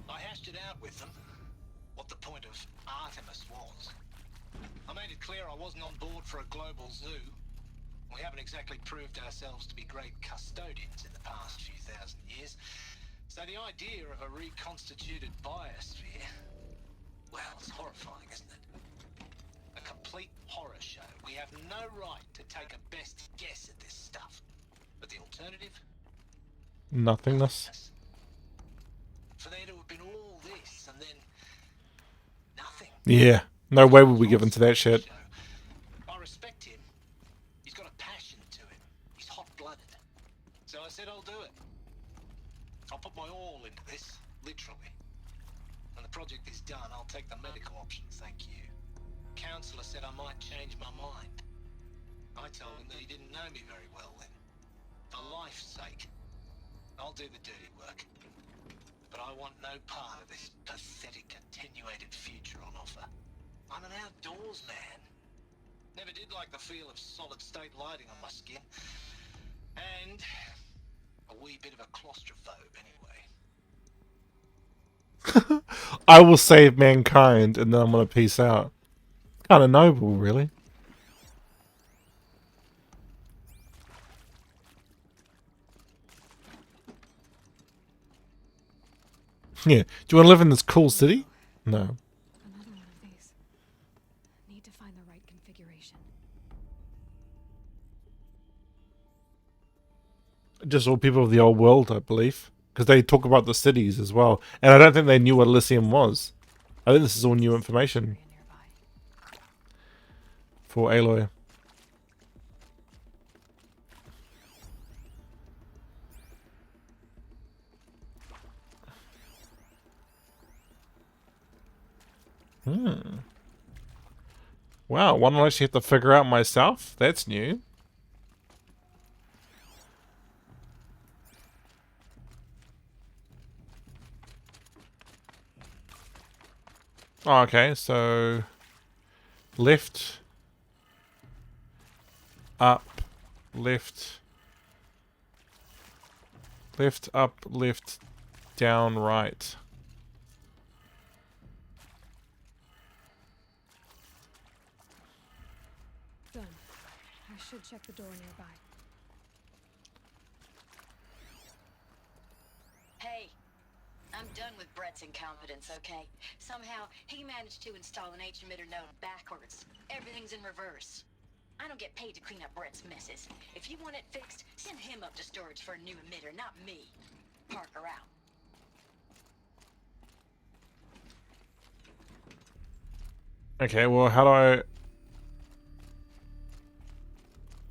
I hashed it out with them. What the point of Artemis was. I made it clear I wasn't on board for a global zoo. We haven't exactly proved ourselves to be great custodians in the past few thousand years. So the idea of a reconstituted biosphere, well, it's horrifying, isn't it? A complete horror show. We have no right to take a best guess at this stuff. But the alternative? Nothingness. For there to have been all this and then nothing. Yeah. No way would we give in to that shit. I respect him. He's got a passion to him. He's hot-blooded. So I said I'll do it. I'll put my all into this, literally. When the project is done, I'll take the medical option, thank you. Counselor said I might change my mind. I told him that he didn't know me very well then. For life's sake. I'll do the dirty work. But I want no part of this pathetic attenuated future on offer. I'm an outdoors man. Never did like the feel of solid state lighting on my skin. And a wee bit of a claustrophobe anyway. I will save mankind and then I'm gonna peace out. Kind of noble, really. Yeah. Do you want to live in this cool city? No. Another one of these. Need to find the right configuration. Just all people of the old world, I believe. Because they talk about the cities as well. And I don't think they knew what Elysium was. I think this is all new information. For Aloy. Wow, one I actually have to figure out myself? That's new. Oh, okay, so left, up, left, left, up, left, down, right. Done. I should check the door nearby. Hey, I'm done with Brett's incompetence, okay? Somehow, he managed to install an H-emitter node backwards. Everything's in reverse. I don't get paid to clean up Brett's messes. If you want it fixed, send him up to storage for a new emitter, not me. Parker out. Okay, well, how do I...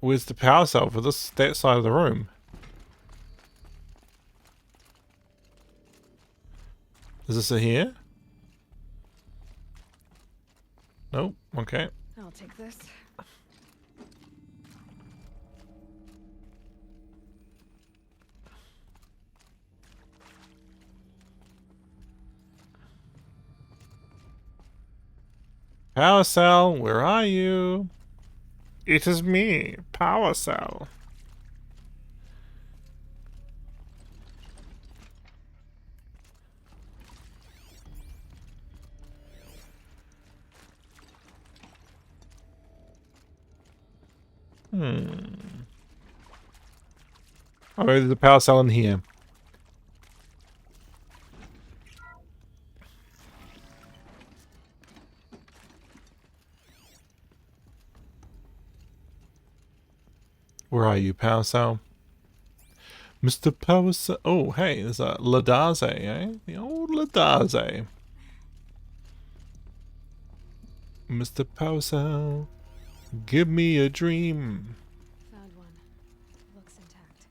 Where's the power cell for that side of the room? Is this a here? Nope. Okay. I'll take this. Power cell, where are you? It is me, power cell. Oh, there's a power cell in here. Where are you, power cell? Mr. Power Cell. Oh, hey, there's a Ladaze, eh? The old Ladaze. Mr. Power Cell, give me a dream. Found one. Looks intact.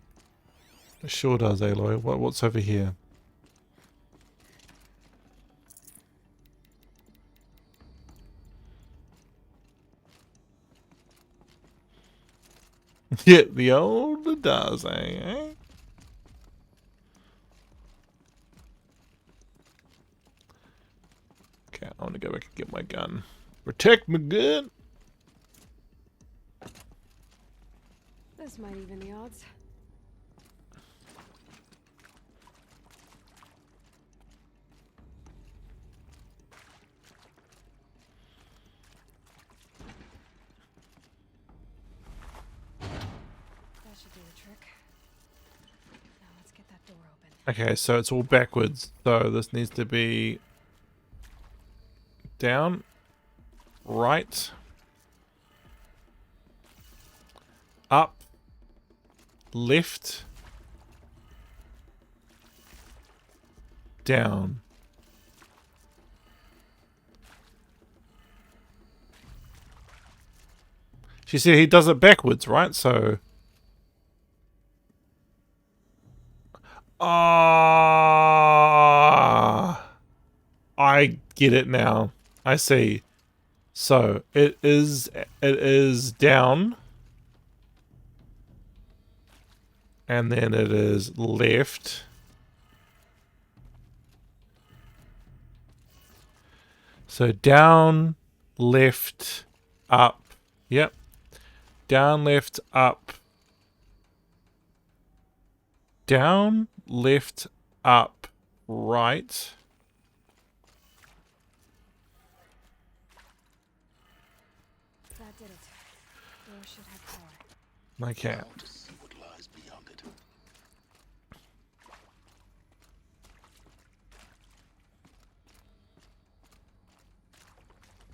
It sure does, Aloy. What's over here? Yeah, the old Ladaze, eh? Okay, I want to go back and get my gun. Protect my gun. This might even the odds. That should do the trick. Now let's get that door open. Okay, so it's all backwards. So this needs to be down, right, up, left, down. She said he does it backwards, right? So... I get it now. I see. So it is down. And then it is left. So down, left, up. Yep. Down, left, up. Down, left, up, right. That did it. Door should have power. Okay. Now to see what lies beyond it.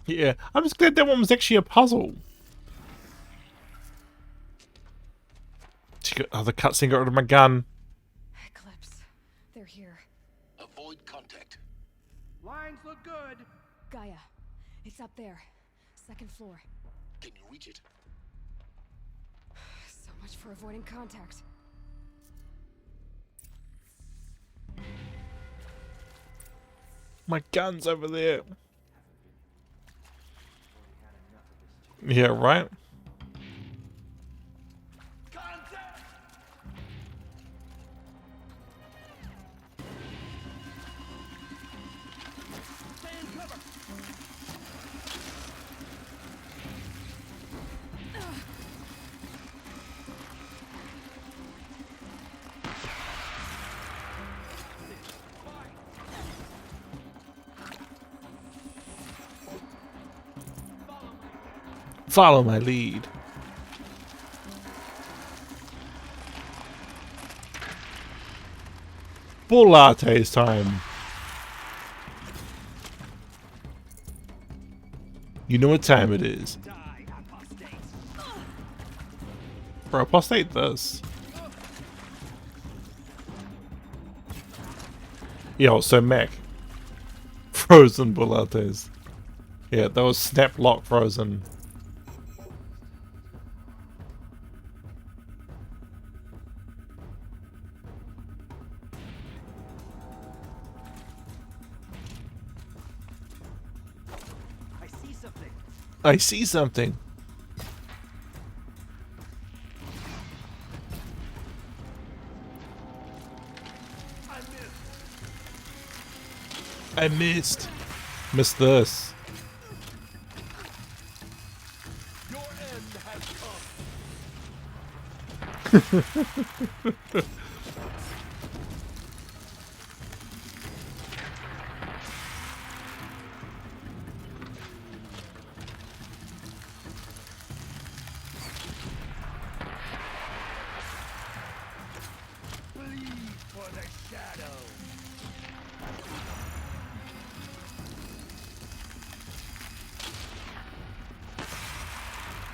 Yeah, I'm just glad that one was actually a puzzle. Oh, the cutscene got rid of my gun. Eclipse. They're here. Avoid contact. Lines look good. Gaia. It's up there. Second floor. Can you reach it? So much for avoiding contact. My gun's over there. Yeah, right? Follow my lead. Bull lattes time. You know what time it is. Bro, apostate this. Yo, so Mac. Frozen bull lattes. Yeah, that was snap lock frozen. I see something. I missed. Missed this. Your end has come.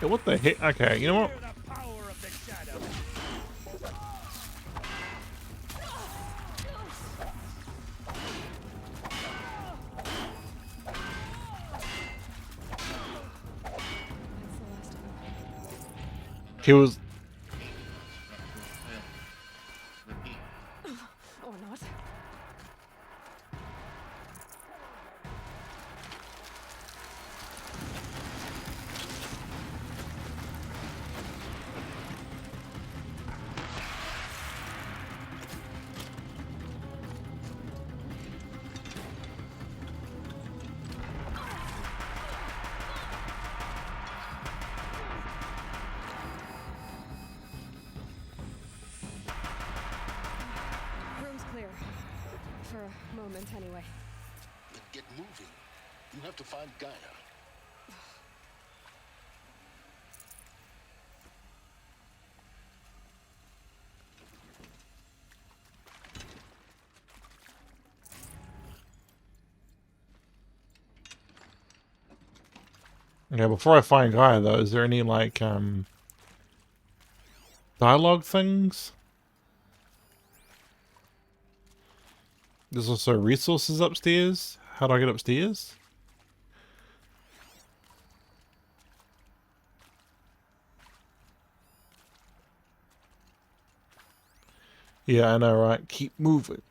Yeah, what the heck? Okay, you know what? He was... Or not. Room's clear. For a moment, anyway. Then get moving. You have to find Gaia. Okay, before I find Gaia though, is there any like dialogue things? There's also resources upstairs. How do I get upstairs? Yeah, I know, right? Keep moving.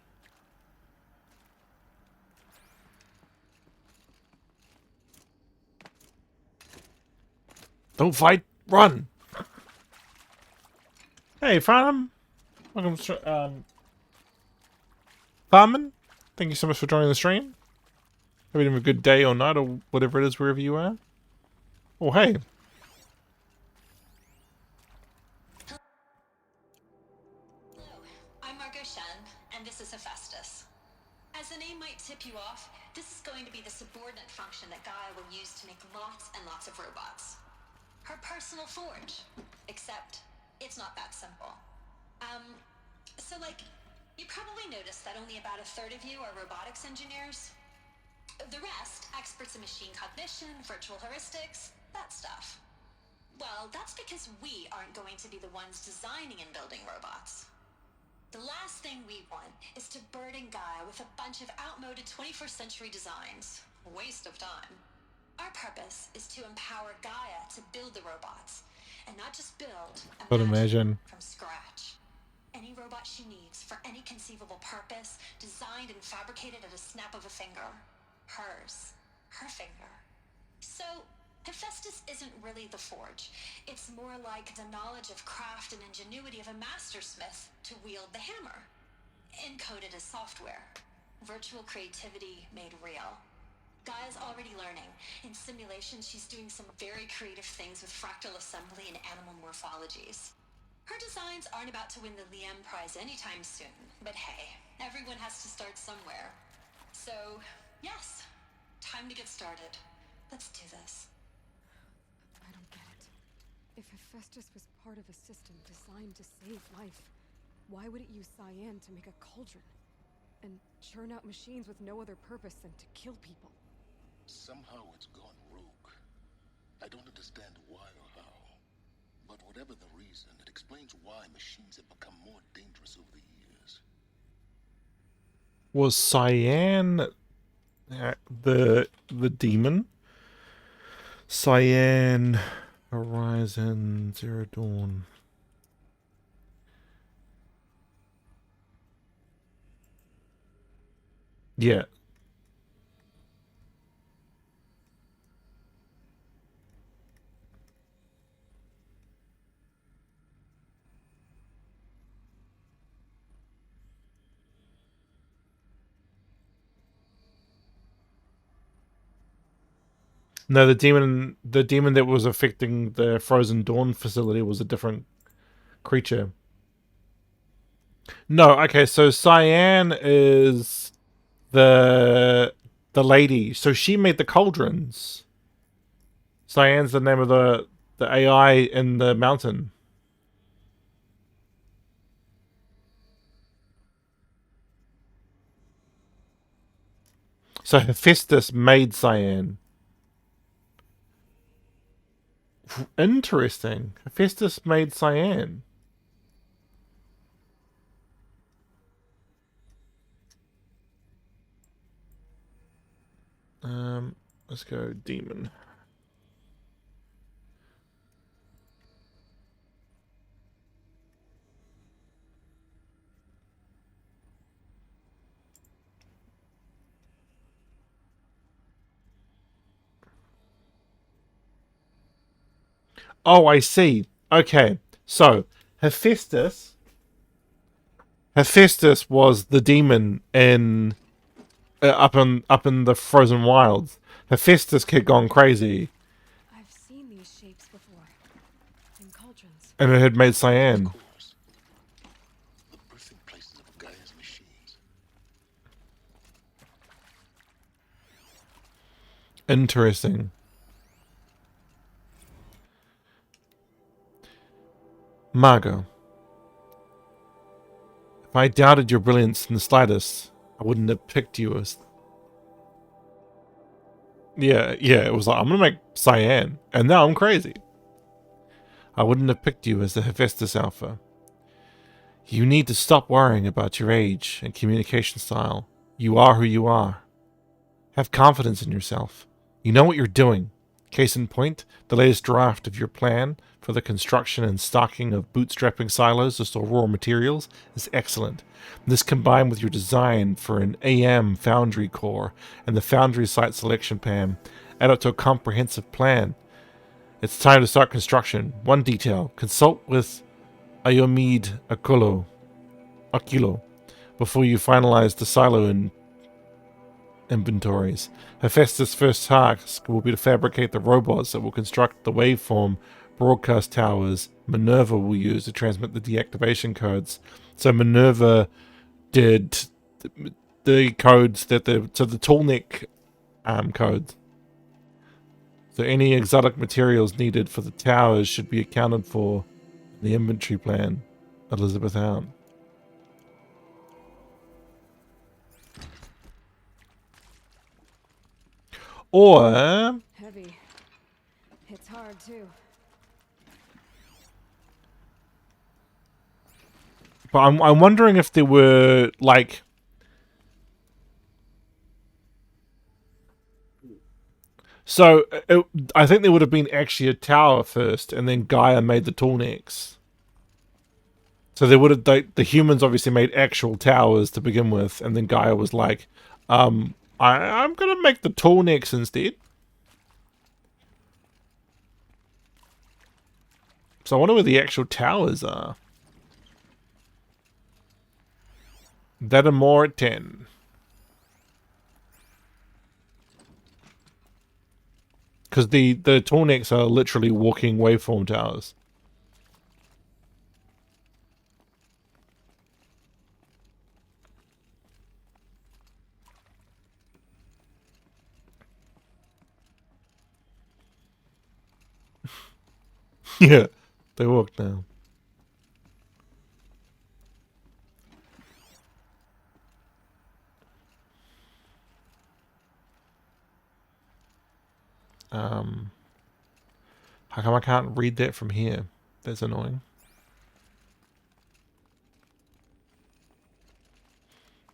Don't fight, run! Hey, found him. Welcome, Farman. Thank you so much for joining the stream. Hope you have a good day or night or whatever it is wherever you are. Oh, hey. I'm Margot Shen, and this is Hephaestus. As the name might tip you off, this is going to be the subordinate function that Gaia will use to make lots and lots of robots. Her personal forge. Except, it's not that simple. So like, you probably noticed that only about a third of you are robotics engineers. The rest, experts in machine cognition, virtual heuristics, that stuff. Well, that's because we aren't going to be the ones designing and building robots. The last thing we want is to burden Gaia with a bunch of outmoded 21st century designs. Waste of time. Our purpose is to empower Gaia to build the robots, and not just build, Imagine. from scratch. Any robot she needs for any conceivable purpose, designed and fabricated at a snap of a finger. Hers. Her finger. So, Hephaestus isn't really the forge. It's more like the knowledge of craft and ingenuity of a mastersmith to wield the hammer. Encoded as software. Virtual creativity made real. Gaia's already learning. In simulation, she's doing some very creative things with fractal assembly and animal morphologies. Her designs aren't about to win the Liam Prize anytime soon, but hey, everyone has to start somewhere. So, yes, time to get started. Let's do this. I don't get it. If Hephaestus was part of a system designed to save life, why would it use cyan to make a cauldron? And churn out machines with no other purpose than to kill people? Somehow it's gone rogue. I don't understand why or how. But whatever the reason, it explains why machines have become more dangerous over the years. Was Cyan the demon? Cyan, Horizon, Zero Dawn. Yeah. No, the demon that was affecting the Frozen Dawn facility was a different creature. No, okay, so Cyan is the lady. So she made the cauldrons. Cyan's the name of the AI in the mountain. So Hephaestus made Cyan. Interesting. Hephaestus made Cyan. Let's go demon. Oh, I see. Okay, so Hephaestus was the demon in up in the frozen wilds. Hephaestus kept going crazy. I've seen these shapes before. In cauldrons. And it had made Cyan. Of course. The birthing places of Gaia's machines. Interesting. Margot. If I doubted your brilliance in the slightest, I wouldn't have picked you as... Yeah, it was like, I'm gonna make Cyan, and now I'm crazy. I wouldn't have picked you as the Hephaestus Alpha. You need to stop worrying about your age and communication style. You are who you are. Have confidence in yourself. You know what you're doing. Case in point, the latest draft of your plan for the construction and stocking of bootstrapping silos to store raw materials is excellent. This combined with your design for an AM foundry core and the foundry site selection plan add up to a comprehensive plan. It's time to start construction. One detail. Consult with Ayomid Akolo a kilo, before you finalize the silo inventories. Hephaestus' first task will be to fabricate the robots that will construct the waveform broadcast towers Minerva will use to transmit the deactivation codes. So Minerva did the codes that the toolneck codes. So any exotic materials needed for the towers should be accounted for in the inventory plan. Elizabeth out. Or Heavy. It's hard too. but I'm wondering if there were like so I think there would have been actually a tower first, and then Gaia made the toolnecks. So they would have the humans obviously made actual towers to begin with, and then Gaia was like, I'm gonna make the toolnecks instead. So I wonder where the actual towers are. That and more at 10. Because the toolnecks are literally walking waveform towers. Yeah, they walk now. How come I can't read that from here? That's annoying.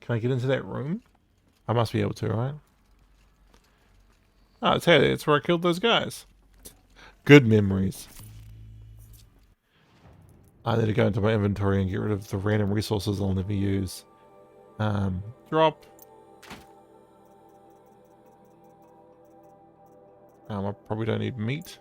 Can I get into that room? I must be able to, right? Oh, it's where I killed those guys. Good memories. I need to go into my inventory and get rid of the random resources I'll never use. Drop. I probably don't need meat.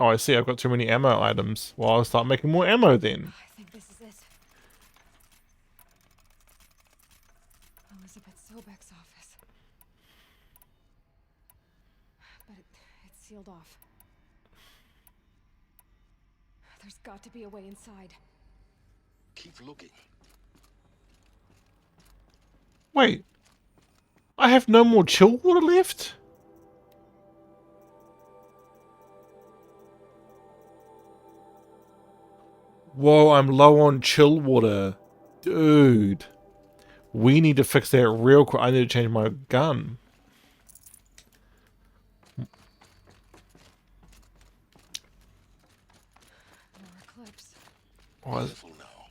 Oh, I see. I've got too many ammo items. Well, I'll start making more ammo then. I think this is it. Elizabeth Sobek's office. But it's sealed off. There's got to be a way inside. Keep looking. Wait. I have no more chill water left? Whoa, I'm low on chill water. Dude. We need to fix that real quick. I need to change my gun. More clips. Careful now.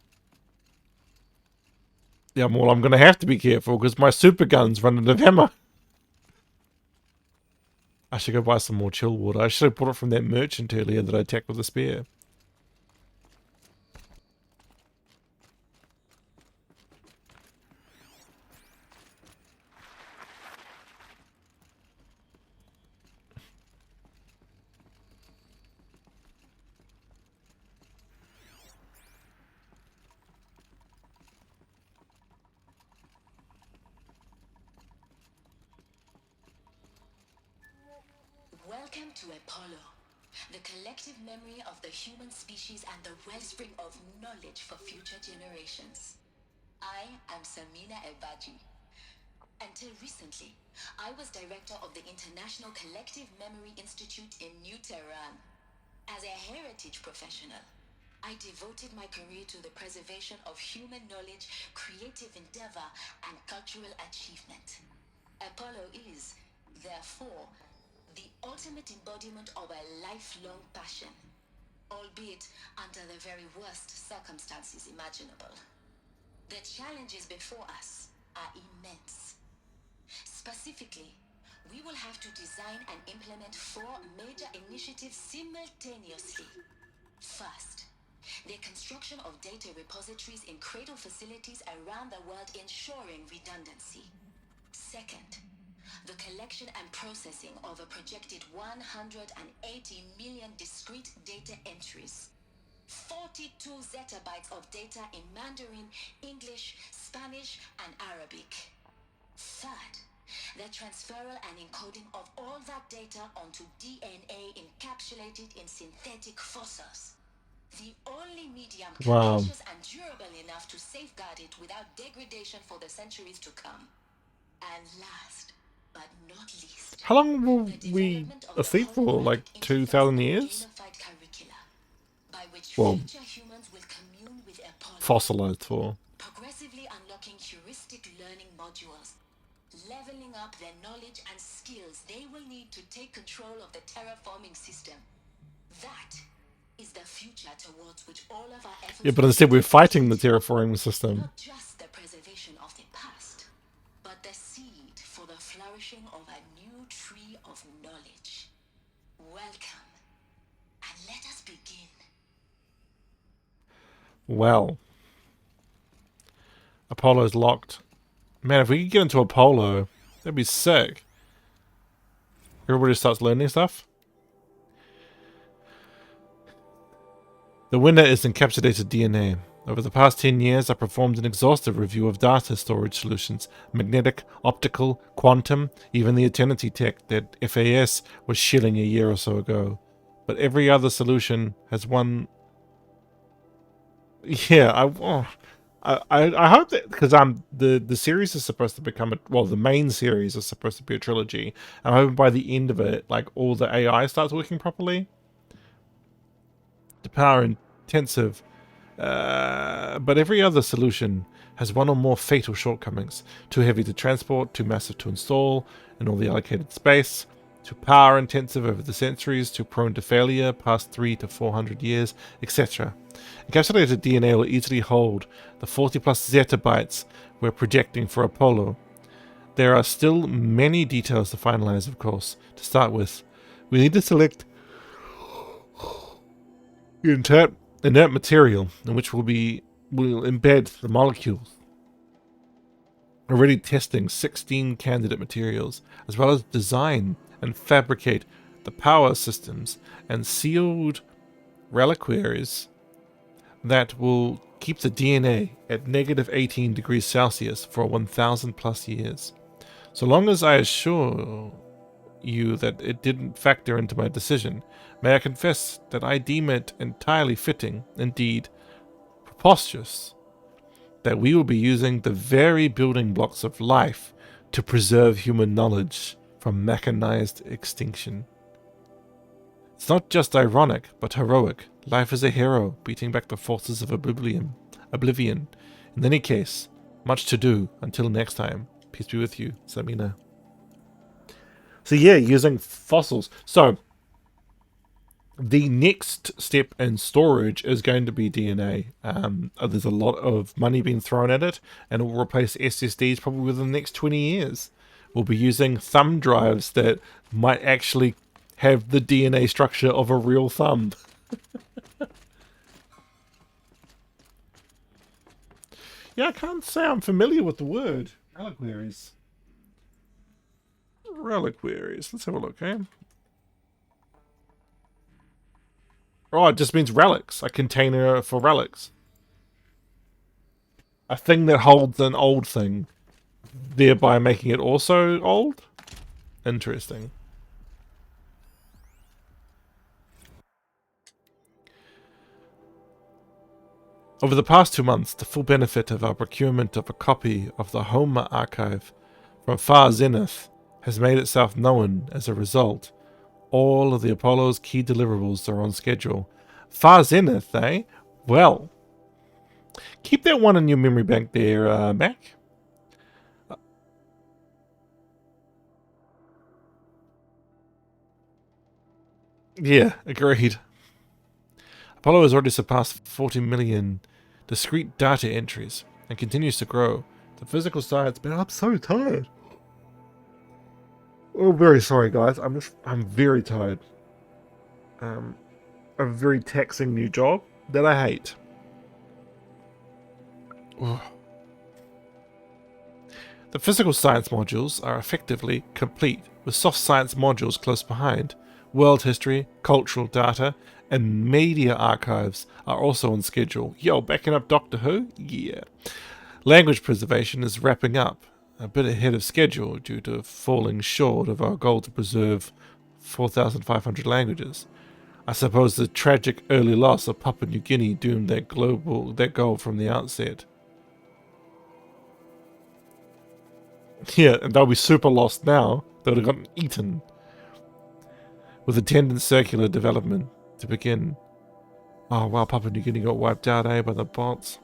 Yeah, well, I'm going to have to be careful because my super gun's running out of ammo. I should go buy some more chill water. I should have bought it from that merchant earlier that I attacked with a spear. Welcome to Apollo, the collective memory of the human species and the wellspring of knowledge for future generations. I am Samina Ebaji. Until recently, I was director of the International Collective Memory Institute in New Tehran. As a heritage professional, I devoted my career to the preservation of human knowledge, creative endeavor, and cultural achievement. Apollo is, therefore, the ultimate embodiment of a lifelong passion, albeit under the very worst circumstances imaginable. The challenges before us are immense. Specifically, we will have to design and implement 4 major initiatives simultaneously. First, the construction of data repositories in cradle facilities around the world ensuring redundancy. Second, the collection and processing of a projected 180 million discrete data entries. 42 zettabytes of data in Mandarin, English, Spanish, and Arabic. Third, the transferal and encoding of all that data onto DNA encapsulated in synthetic fossils. The only medium Wow. capacious and durable enough to safeguard it without degradation for the centuries to come. And last, but not least, How long will we asleep for? Like 2,000 years? unified curricula, by which Well, future humans will commune with Apollo, fossilized for. progressively unlocking heuristic learning modules, leveling up their knowledge and skills they will need to take control of the terraforming system. That is the future towards which all of our efforts Yeah, but instead we're fighting the terraforming system. not just the preservation of the past, but the seed for the flourishing of a new tree of knowledge. Welcome, and let us begin. Well. Apollo's locked. Man, if we could get into Apollo, that'd be sick. Everybody starts learning stuff. The winner is encapsulated DNA. Over the past 10 years, I performed an exhaustive review of data storage solutions. Magnetic, optical, quantum, even the Eternity tech that FAS was shilling a year or so ago. But every other solution has one... Yeah, I hope that... Because the series is supposed to become... the main series is supposed to be a trilogy. I'm hoping by the end of it, like, all the AI starts working properly. The power intensive, but every other solution has one or more fatal shortcomings. Too heavy to transport, too massive to install in all the allocated space, too power intensive over the centuries, too prone to failure past 300 to 400 years, etc. Encapsulated DNA will easily hold the 40 plus zettabytes we're projecting for Apollo. There are still many details to finalize, of course. To start with, we need to select inert material in which will embed the molecules. Already testing 16 candidate materials, as well as design and fabricate the power systems and sealed reliquaries that will keep the DNA at negative 18 degrees Celsius for 1,000 plus years. So long as I assure you that it didn't factor into my decision, may I confess that I deem it entirely fitting, indeed preposterous, that we will be using the very building blocks of life to preserve human knowledge from mechanized extinction. It's not just ironic, but heroic. Life is a hero, beating back the forces of oblivion. In any case, much to do. Until next time, peace be with you, Samina. So yeah, using fossils. So the next step in storage is going to be DNA. There's a lot of money being thrown at it, and it will replace SSDs probably within the next 20 years. We'll be using thumb drives that might actually have the DNA structure of a real thumb. Yeah, I can't say I'm familiar with the word. Reliquaries. Reliquaries. Let's have a look, eh? Oh, it just means relics. A container for relics. A thing that holds an old thing, thereby making it also old? Interesting. Over the past 2 months, the full benefit of our procurement of a copy of the Homer archive from Far Zenith has made itself known. As a result, all of the Apollo's key deliverables are on schedule. Far Zenith, eh? Well, keep that one in your memory bank there, Mac. Yeah, agreed. Apollo has already surpassed 40 million discrete data entries and continues to grow. The physical side's been... I'm so tired. Oh, very sorry, guys. I'm very tired. A very taxing new job that I hate. The physical science modules are effectively complete, with soft science modules close behind. World history, cultural data, and media archives are also on schedule. Yo, backing up Doctor Who? Yeah. Language preservation is wrapping up, a bit ahead of schedule due to falling short of our goal to preserve 4,500 languages. I suppose the tragic early loss of Papua New Guinea doomed that goal from the outset. Yeah, and they'll be super lost now. They would have gotten eaten. With attendant circular development to begin. Oh wow, Papua New Guinea got wiped out, by the bots.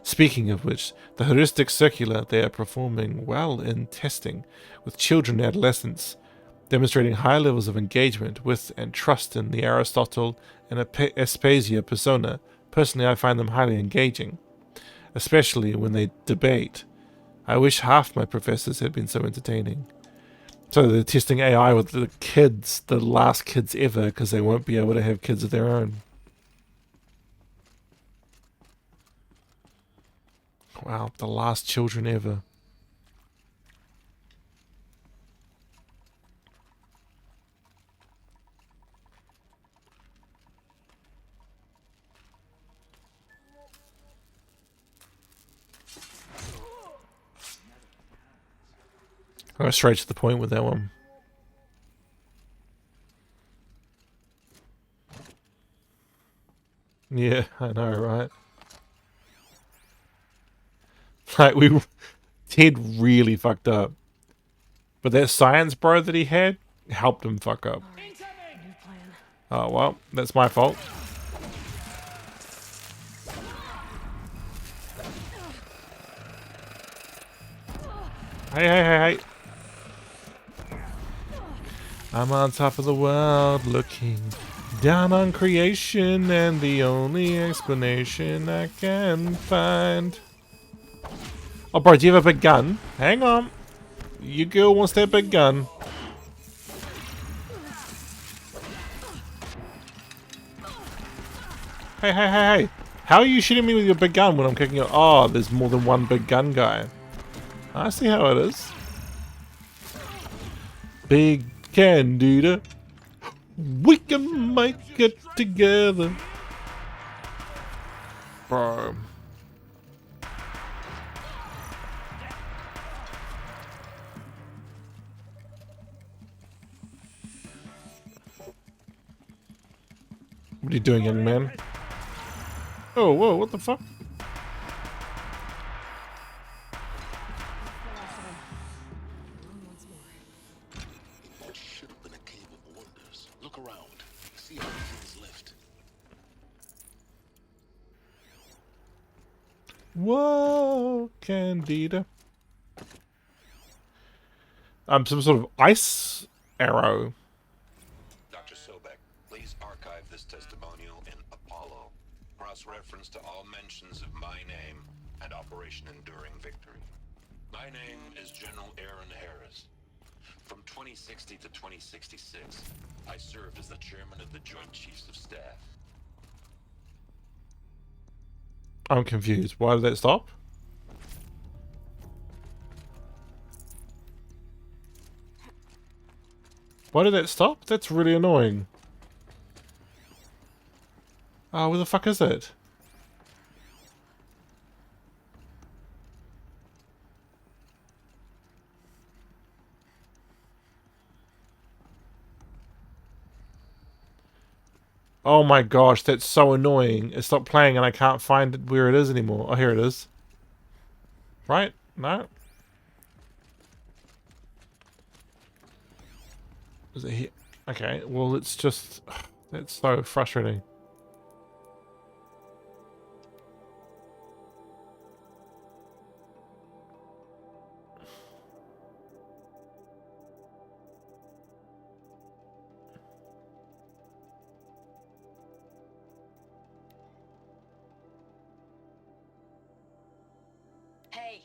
Speaking of which, the heuristic circular they are performing well in testing with children and adolescents, demonstrating high levels of engagement with and trust in the Aristotle and Aspasia persona. Personally, I find them highly engaging, especially when they debate. I wish half my professors had been so entertaining. So they're testing AI with the kids, the last kids ever, because they won't be able to have kids of their own. Wow, the last children ever. I'll go straight to the point with that one. Yeah, I know, right? Like, Ted really fucked up. But that science bro that he had helped him fuck up. Oh, well, that's my fault. Hey. I'm on top of the world looking down on creation, and the only explanation I can find. Oh, bro, do you have a big gun? Hang on. Your girl wants that big gun. Hey. How are you shooting me with your big gun when I'm kicking it? Oh, there's more than one big gun guy. I see how it is. Big Candida. We can make it together. Bro. What are you doing, young man? Oh, whoa, what the fuck? What should have been a cave of wonders. Look around. See how everything is left. Whoa, Candida. Some sort of ice arrow. Dr. Sobek, please archive this testimonial in Apollo. Cross-reference to all mentions of my name and Operation Enduring Victory. My name is General Aaron Harris. From 2060 to 2066, I served as the chairman of the Joint Chiefs of Staff. I'm confused. Why did that stop? Why did that stop? That's really annoying. Oh, where the fuck is it? Oh my gosh, that's so annoying. It stopped playing and I can't find it where it is anymore. Oh, here it is. Right? No? Is it here? Okay, well, it's just... That's so frustrating. Hey.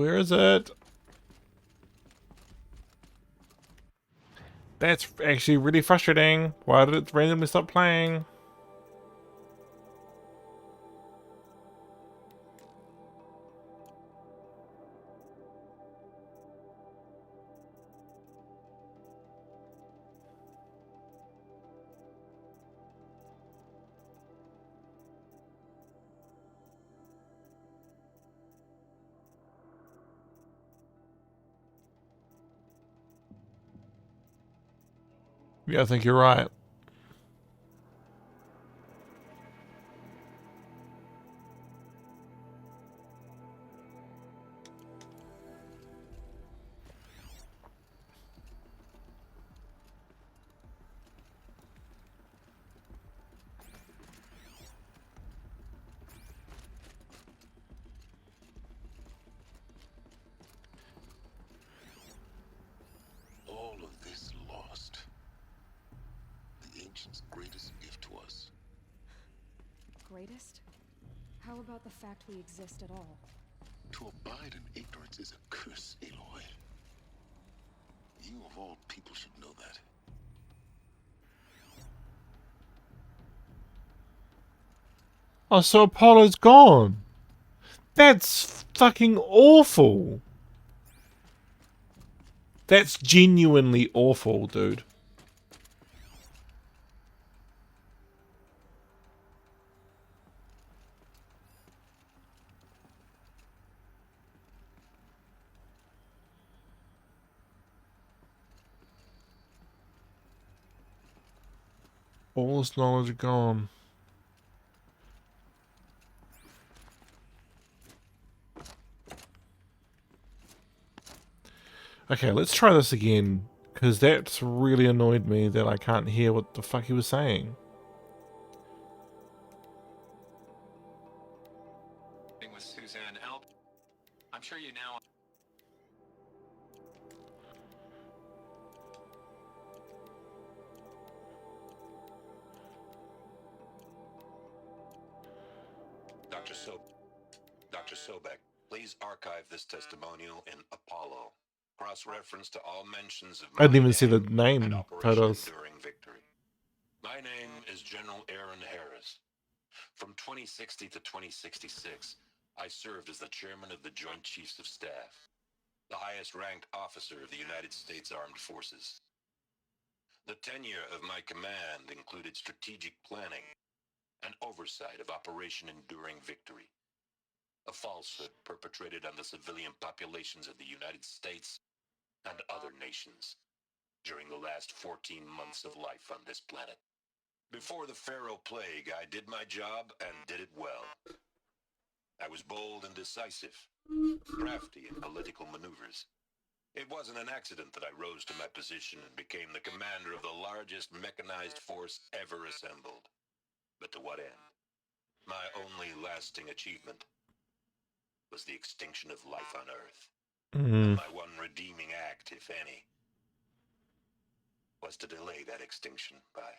Where is it? That's actually really frustrating. Why did it randomly stop playing? Yeah, I think you're right. All of this lost. The ancients' greatest gift to us. Greatest? How about the fact we exist at all? To abide in ignorance is a curse, Aloy. You of all people should know that. Oh, so Apollo's gone. That's fucking awful. That's genuinely awful, dude. All this knowledge gone. Okay, let's try this again, because that's really annoyed me that I can't hear what the fuck he was saying. With Suzanne Elp. I'm sure you now. Dr. Sobek, please archive this testimonial in Apollo. Cross-reference to all mentions of I didn't my even see the and name Operation photos. Enduring Victory. My name is General Aaron Harris. From 2060 to 2066, I served as the chairman of the Joint Chiefs of Staff, the highest-ranked officer of the United States Armed Forces. The tenure of my command included strategic planning and oversight of Operation Enduring Victory, a falsehood perpetrated on the civilian populations of the United States and other nations during the last 14 months of life on this planet. Before the Pharaoh Plague, I did my job and did it well. I was bold and decisive, crafty in political maneuvers. It wasn't an accident that I rose to my position and became the commander of the largest mechanized force ever assembled. But to what end? My only lasting achievement was the extinction of life on Earth. And my one redeeming act, if any, was to delay that extinction by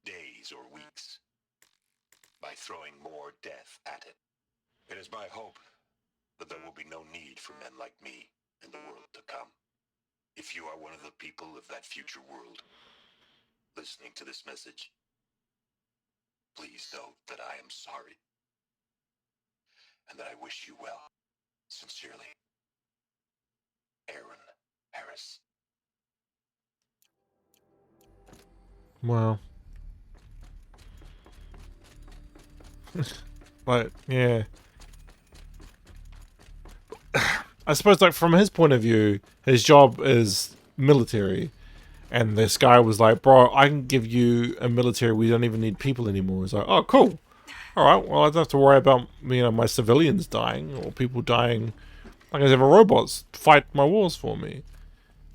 days or weeks, by throwing more death at it. It is my hope that there will be no need for men like me in the world to come. If you are one of the people of that future world listening to this message, please know that I am sorry and that I wish you well. Sincerely, Aaron Harris. Wow. Like, yeah. I suppose, like, from his point of view, his job is military. And this guy was like, bro, I can give you a military, we don't even need people anymore. He's like, oh, cool. Alright, well, I don't have to worry about, you know, my civilians dying or people dying. Like, I have robots fight my wars for me.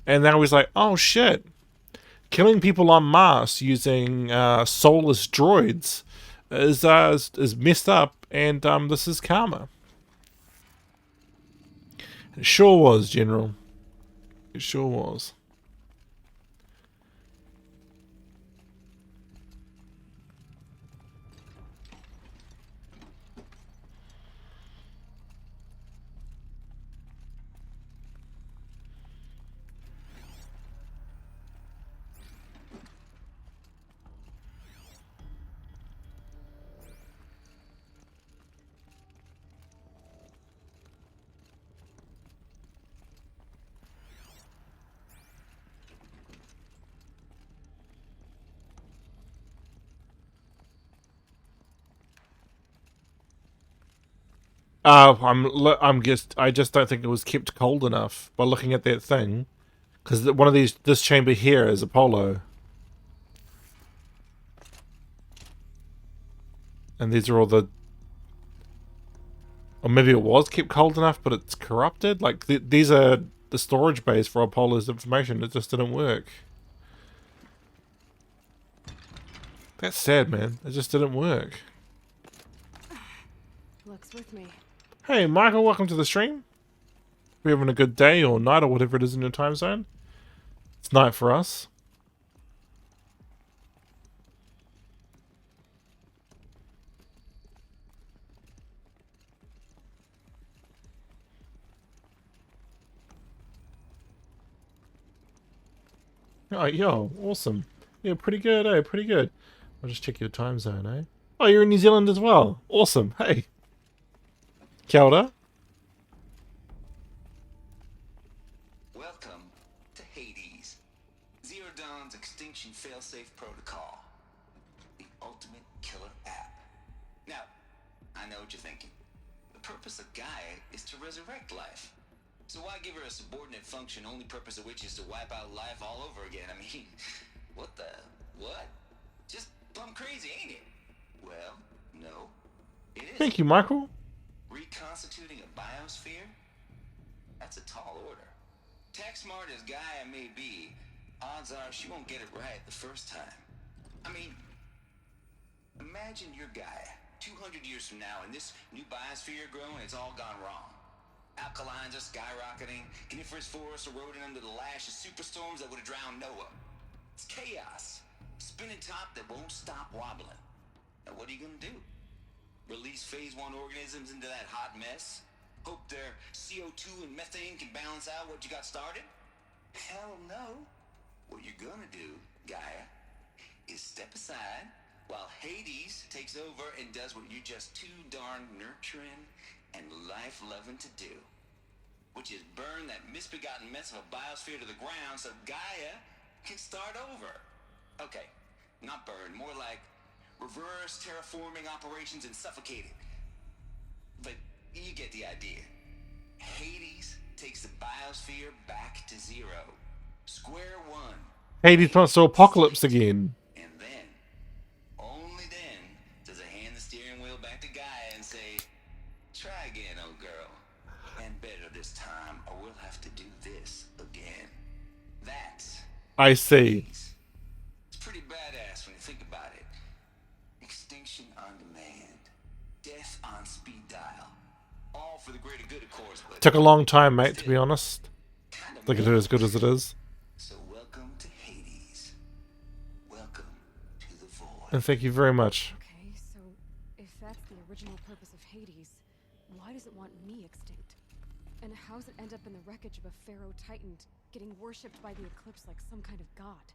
And now he's like, oh, shit. Killing people en masse using soulless droids is messed up, and this is karma. It sure was, General. It sure was. I just don't think it was kept cold enough by looking at that thing. Because one of this chamber here is Apollo. And these are all the... Or maybe it was kept cold enough, but it's corrupted? Like, these are the storage bays for Apollo's information. It just didn't work. That's sad, man. It just didn't work. Luck's with me. Hey, Michael, welcome to the stream. We having a good day or night or whatever it is in your time zone? It's night for us. Oh, yo, awesome. Yeah, pretty good, eh? Pretty good. I'll just check your time zone, eh? Oh, you're in New Zealand as well. Awesome. Hey. Kia ora. Welcome to Hades, Zero Dawn's extinction failsafe protocol, the ultimate killer app. Now, I know what you're thinking. The purpose of Gaia is to resurrect life. So why give her a subordinate function, only purpose of which is to wipe out life all over again? I mean, what? Just plumb crazy, ain't it? Well, no, it isn't. Thank you, Michael. Reconstituting a biosphere? That's a tall order. Tech smart as Gaia may be, odds are she won't get it right the first time. I mean, imagine you're Gaia, 200 years from now, and this new biosphere growing, it's all gone wrong. Alkalines are skyrocketing, coniferous forests eroding under the lash of superstorms that would have drowned Noah. It's chaos. Spinning top that won't stop wobbling. Now what are you gonna do? Release phase 1 organisms into that hot mess? Hope their CO2 and methane can balance out what you got started? Hell no. What you're gonna do, Gaia, is step aside while Hades takes over and does what you're just too darn nurturing and life-loving to do, which is burn that misbegotten mess of a biosphere to the ground so Gaia can start over. Okay, not burn, more like reverse terraforming operations and suffocate it. But you get the idea. Hades takes the biosphere back to zero. Square one. Hades wants to apocalypse again. And then, only then, does it hand the steering wheel back to Gaia and say, try again, old girl. And better this time, or we'll have to do this again. That's... I see. It's pretty badass when you think about it. Extinction on demand. Death on speed dial. All for the greater good, of course, but... Took a long time, mate, to be honest. I think it is as good as it is. So welcome to Hades. Welcome to the void. And thank you very much. Okay, so if that's the original purpose of Hades, why does it want me extinct? And how does it end up in the wreckage of a pharaoh titan getting worshipped by the eclipse like some kind of god?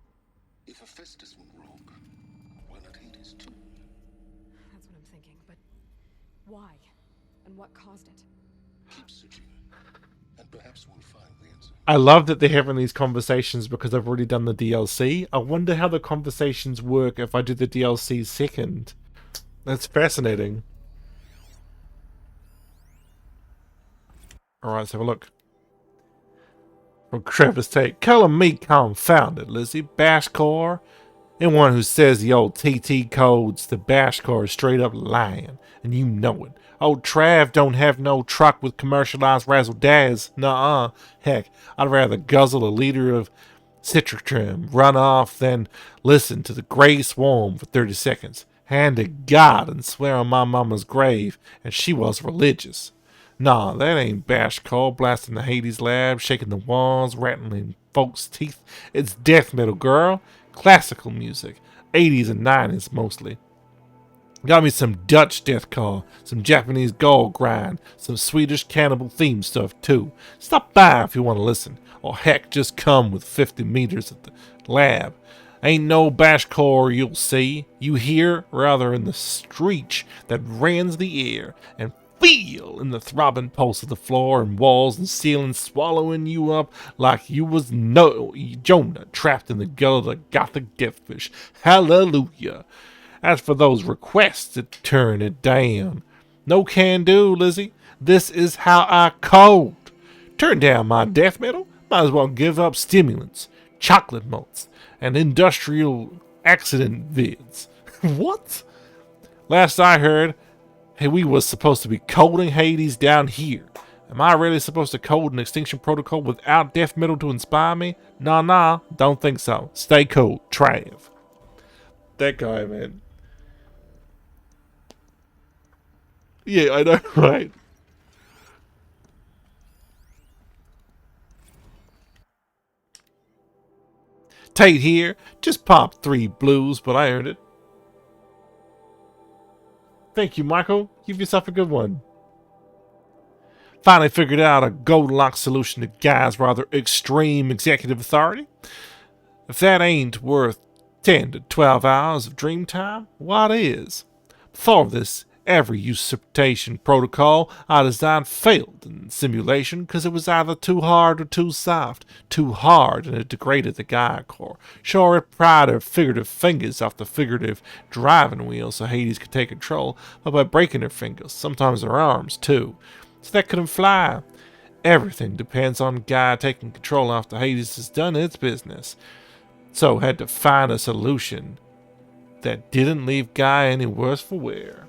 If Hephaestus went rogue, why not Hades too? That's what I'm thinking, but why? And what caused it? Keep searching, and perhaps we'll find the answer. I love that they're having these conversations because I've already done the DLC. I wonder how the conversations work if I do the DLC second. That's fascinating. Alright, let's have a look. From Crevice Tate. Calling me confounded, Lizzie. Bashcore. Anyone who says the old TT codes to Bashcore is straight up lying. And you know it. Old Trav don't have no truck with commercialized razzle-dazz. Nuh-uh. Heck, I'd rather guzzle a liter of Citrotrim, run off, than listen to the Grey Swarm for 30 seconds. Hand to God and swear on my mama's grave, and she was religious. Nah, that ain't Bashcore blasting the Hades lab, shaking the walls, rattling folks' teeth. It's death metal, girl. Classical music. 80s and 90s mostly. Got me some Dutch deathcore, some Japanese gold grind, some Swedish cannibal theme stuff too. Stop by if you want to listen, or heck, just come with 50 meters at the lab. Ain't no bashcore you'll see. You hear, rather, in the screech that rends the air, and feel in the throbbing pulse of the floor and walls and ceiling swallowing you up like you was Jonah trapped in the gut of the gothic deathfish. Hallelujah. As for those requests to turn it down, no can do, Lizzie. This is how I code. Turn down my death metal, might as well give up stimulants, chocolate malts, and industrial accident vids. What? Last I heard, hey, we was supposed to be coding Hades down here. Am I really supposed to code an extinction protocol without death metal to inspire me? Nah, don't think so. Stay cool, Trav. That guy, man. Yeah, I know, right? Tate here. Just popped 3 blues, but I earned it. Thank you, Michael. Give yourself a good one. Finally figured out a Goldilocks solution to Guy's rather extreme executive authority. If that ain't worth 10 to 12 hours of dream time, what is? Before this, every usurpation protocol I designed failed in simulation because it was either too hard or too soft. Too hard and it degraded the Gaia core. Sure, it pried her figurative fingers off the figurative driving wheel so Hades could take control, but by breaking her fingers, sometimes her arms too, so that couldn't fly. Everything depends on Gaia taking control after Hades has done its business. So had to find a solution that didn't leave Gaia any worse for wear.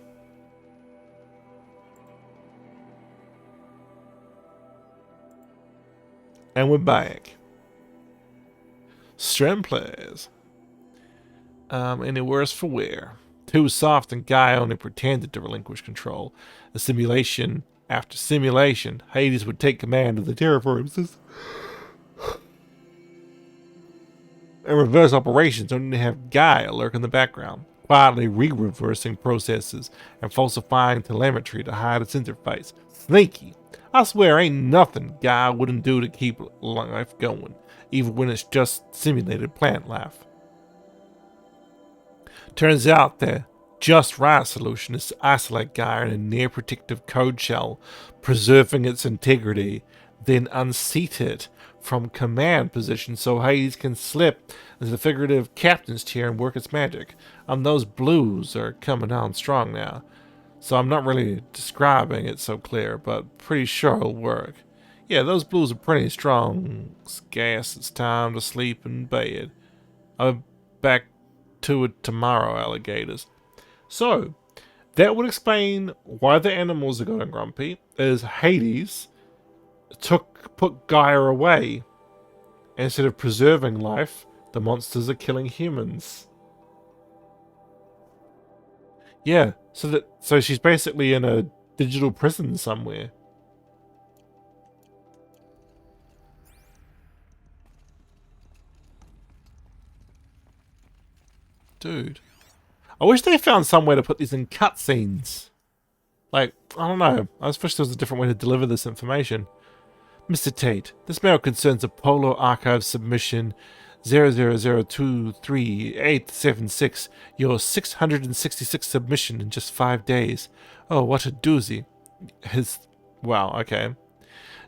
And we're back. Strem plays. Any worse for wear. Too soft and Gaia only pretended to relinquish control. A simulation after simulation, Hades would take command of the terraforming system and reverse operations only to have Gaia lurk in the background, quietly re-reversing processes and falsifying telemetry to hide its interface. Sneaky. I swear ain't nothing Gaia wouldn't do to keep life going, even when it's just simulated plant life. Turns out the just right solution is to isolate Gaia in a near-protective code shell, preserving its integrity, then unseat it from command position so Hades can slip into the figurative captain's chair and work its magic. Those blues are coming on strong now, so I'm not really describing it so clear, but pretty sure it'll work. Yeah, those blues are pretty strong. Gas, it's time to sleep in bed. I'll be back to it tomorrow, alligators. So, that would explain why the animals are going grumpy, is Hades put Gaia away. Instead of preserving life, the monsters are killing humans. Yeah, so she's basically in a digital prison somewhere. Dude. I wish they found some way to put these in cutscenes. Like, I don't know. I just wish there was a different way to deliver this information. Mr. Tate, this mail concerns a Polo Archive submission 000238876, your 666th submission in just 5 days. Oh, what a doozy. Wow, okay.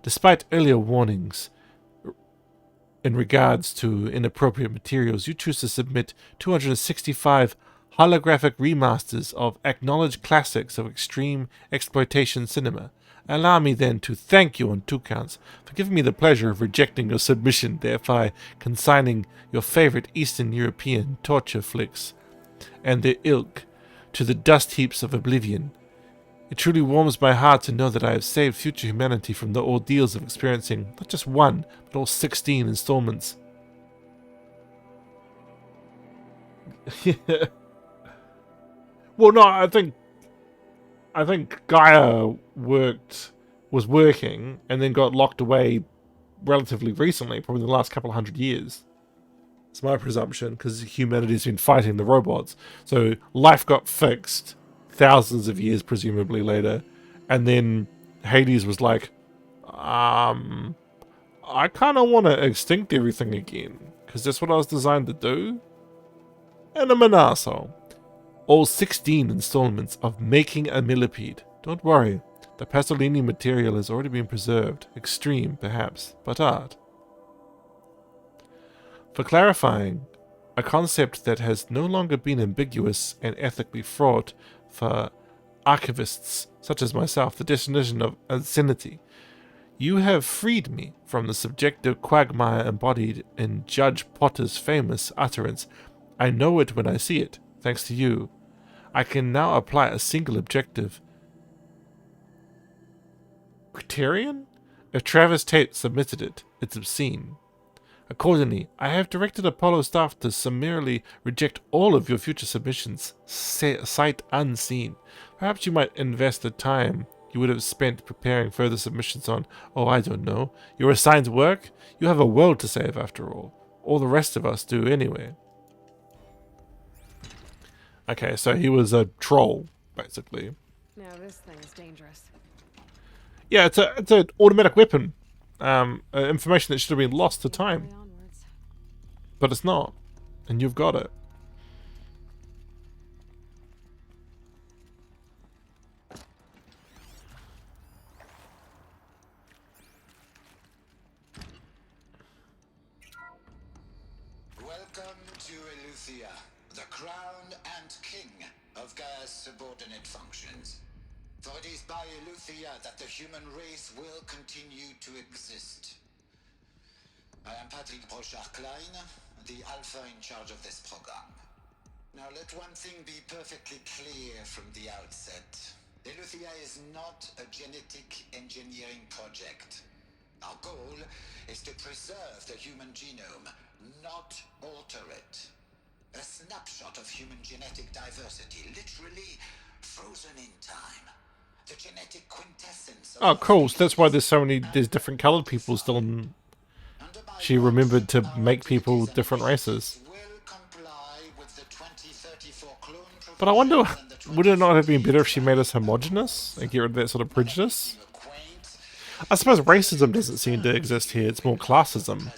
Despite earlier warnings in regards to inappropriate materials, you choose to submit 265 holographic remasters of acknowledged classics of extreme exploitation cinema. Allow me then to thank you on 2 counts for giving me the pleasure of rejecting your submission, thereby consigning your favorite Eastern European torture flicks and their ilk to the dust heaps of oblivion. It truly warms my heart to know that I have saved future humanity from the ordeals of experiencing not just 1, but all 16 installments. Yeah. Well, no, I think Gaia was working and then got locked away relatively recently, probably in the last couple of 100 years. It's my presumption, because humanity's been fighting the robots. So life got fixed thousands of years, presumably later, and then Hades was like, I kind of want to extinct everything again, because that's what I was designed to do. And I'm an asshole. All 16 installments of Making a Millipede. Don't worry, the Pasolini material has already been preserved. Extreme, perhaps, but art. For clarifying, a concept that has no longer been ambiguous and ethically fraught for archivists, such as myself, the definition of insanity. You have freed me from the subjective quagmire embodied in Judge Potter's famous utterance. I know it when I see it, thanks to you. I can now apply a single objective criterion? If Travis Tate submitted it, it's obscene. Accordingly, I have directed Apollo staff to summarily reject all of your future submissions, sight unseen. Perhaps you might invest the time you would have spent preparing further submissions on, oh, I don't know, your assigned work? You have a world to save after all. All the rest of us do anyway. Okay, so he was a troll, basically. Now this thing is dangerous. Yeah, it's an automatic weapon. Information that should have been lost to time. But it's not. And you've got it. Welcome to Eleuthia, the crown and king of Gaia's subordinate functions. For it is by Eleuthia that the human race will continue to exist. I am Patrick Brochard-Klein, the Alpha in charge of this program. Now let one thing be perfectly clear from the outset. Eleuthia is not a genetic engineering project. Our goal is to preserve the human genome, not alter it. A snapshot of human genetic diversity, literally frozen in time. The genetic quintessence of Oh, cool. So that's why there's different colored people still in... She remembered to make people different races. But I wonder, would it not have been better if she made us homogenous and get rid of that sort of prejudice? I suppose racism doesn't seem to exist here, it's more classism.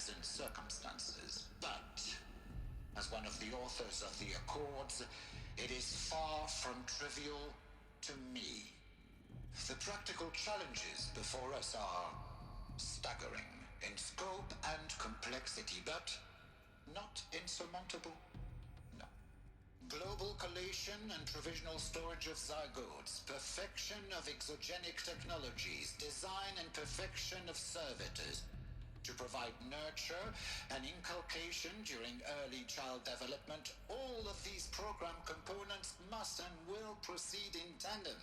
As one of the authors of the Accords, it is far from trivial to me. The practical challenges before us are staggering in scope and complexity, but not insurmountable. No. Global collation and provisional storage of zygotes, perfection of exogenic technologies, design and perfection of servitors, to provide nurture and inculcation during early child development. All of these program components must and will proceed in tandem.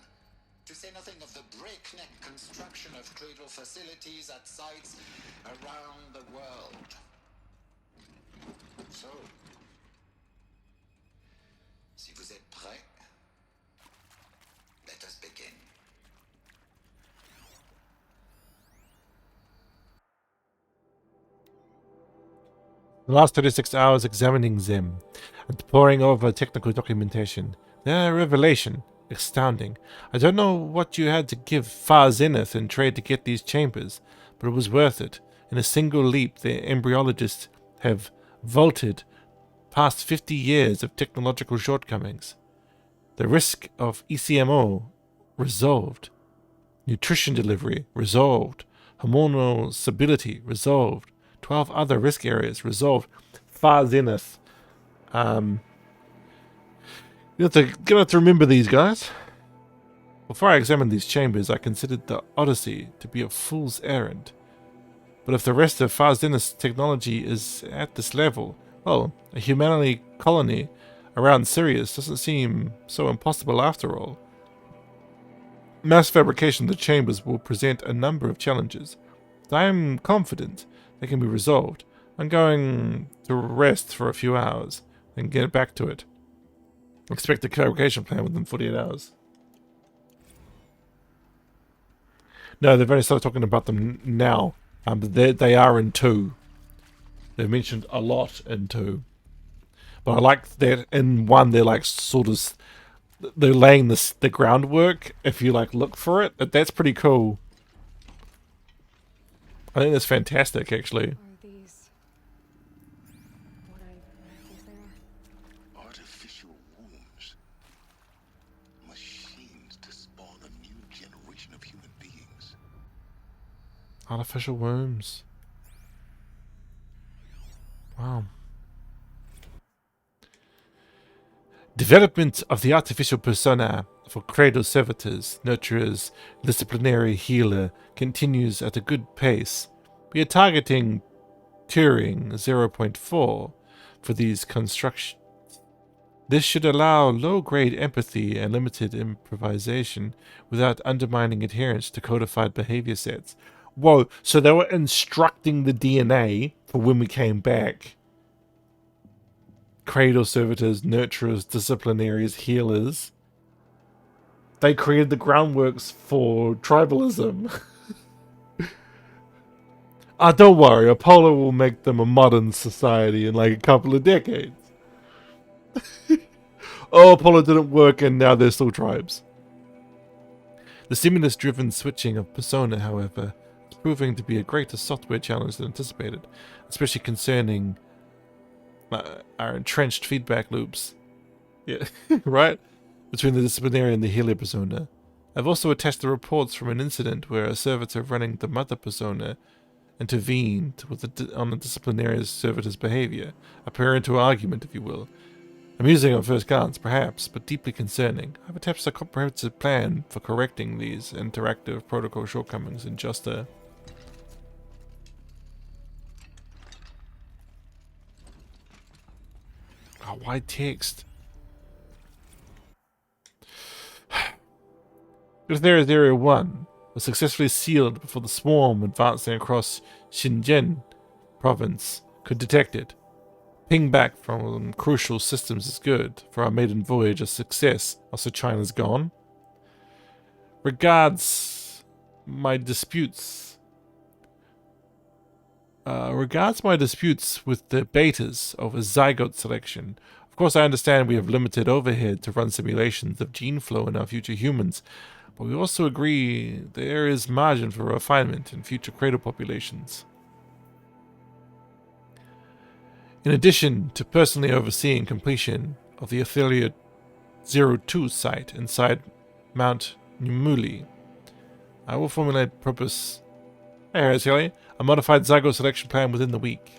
To say nothing of the breakneck construction of cradle facilities at sites around the world. So, si vous êtes prêts, let us begin. The last 36 hours examining them and poring over technical documentation. Their revelation. Astounding. I don't know what you had to give Far Zenith in trade to get these chambers, but it was worth it. In a single leap, the embryologists have vaulted past 50 years of technological shortcomings. The risk of ECMO resolved. Nutrition delivery resolved. Hormonal stability resolved. 12 other risk areas resolved. Far Zenith. You're gonna have to remember these guys. Before I examined these chambers, I considered the Odyssey to be a fool's errand. But if the rest of Far Zenith's technology is at this level, well, a humanity colony around Sirius doesn't seem so impossible after all. Mass fabrication of the chambers will present a number of challenges, but I am confident they can be resolved. I'm going to rest for a few hours and get back to it. Expect a fabrication plan within 48 hours. No, they've only started talking about them now. They are in 2. They've mentioned a lot in 2. But I like that in 1 they're like sort of... They're laying the groundwork, if you like look for it. That's pretty cool. I think that's fantastic, actually. Artificial wombs. Machines to spawn a new generation of human beings. Artificial wombs. Wow. Development of the artificial persona for Credo Servitors, Nurturers, Disciplinary Healer continues at a good pace. We are targeting Turing 0.4 for these constructions. This should allow low-grade empathy and limited improvisation without undermining adherence to codified behavior sets. Whoa, so they were instructing the DNA for when we came back. Cradle servitors, nurturers, disciplinaries, healers. They created the groundworks for tribalism. Don't worry, Apollo will make them a modern society in like a couple of decades. Oh, Apollo didn't work and now they're still tribes. The stimulus-driven switching of persona, however, is proving to be a greater software challenge than anticipated, especially concerning our entrenched feedback loops. Yeah, right? Between the disciplinary and the healer persona. I've also attached the reports from an incident where a servitor running the mother persona intervened on the disciplinary servitor's behavior, a parental argument, if you will. Amusing at first glance, perhaps, but deeply concerning. I've attached a comprehensive plan for correcting these interactive protocol shortcomings in just a... Oh, why text? If there is Area 1 was successfully sealed before the swarm advancing across Xinjiang province could detect it. Ping back from crucial systems is good for our maiden voyage a success. Also, China's gone. Regards my disputes with the betas over zygote selection. Of course, I understand we have limited overhead to run simulations of gene flow in our future humans, but we also agree there is margin for refinement in future cradle populations. In addition to personally overseeing completion of the Atelier 02 site inside Mount Numuli, I will formulate a modified zygote selection plan within the week.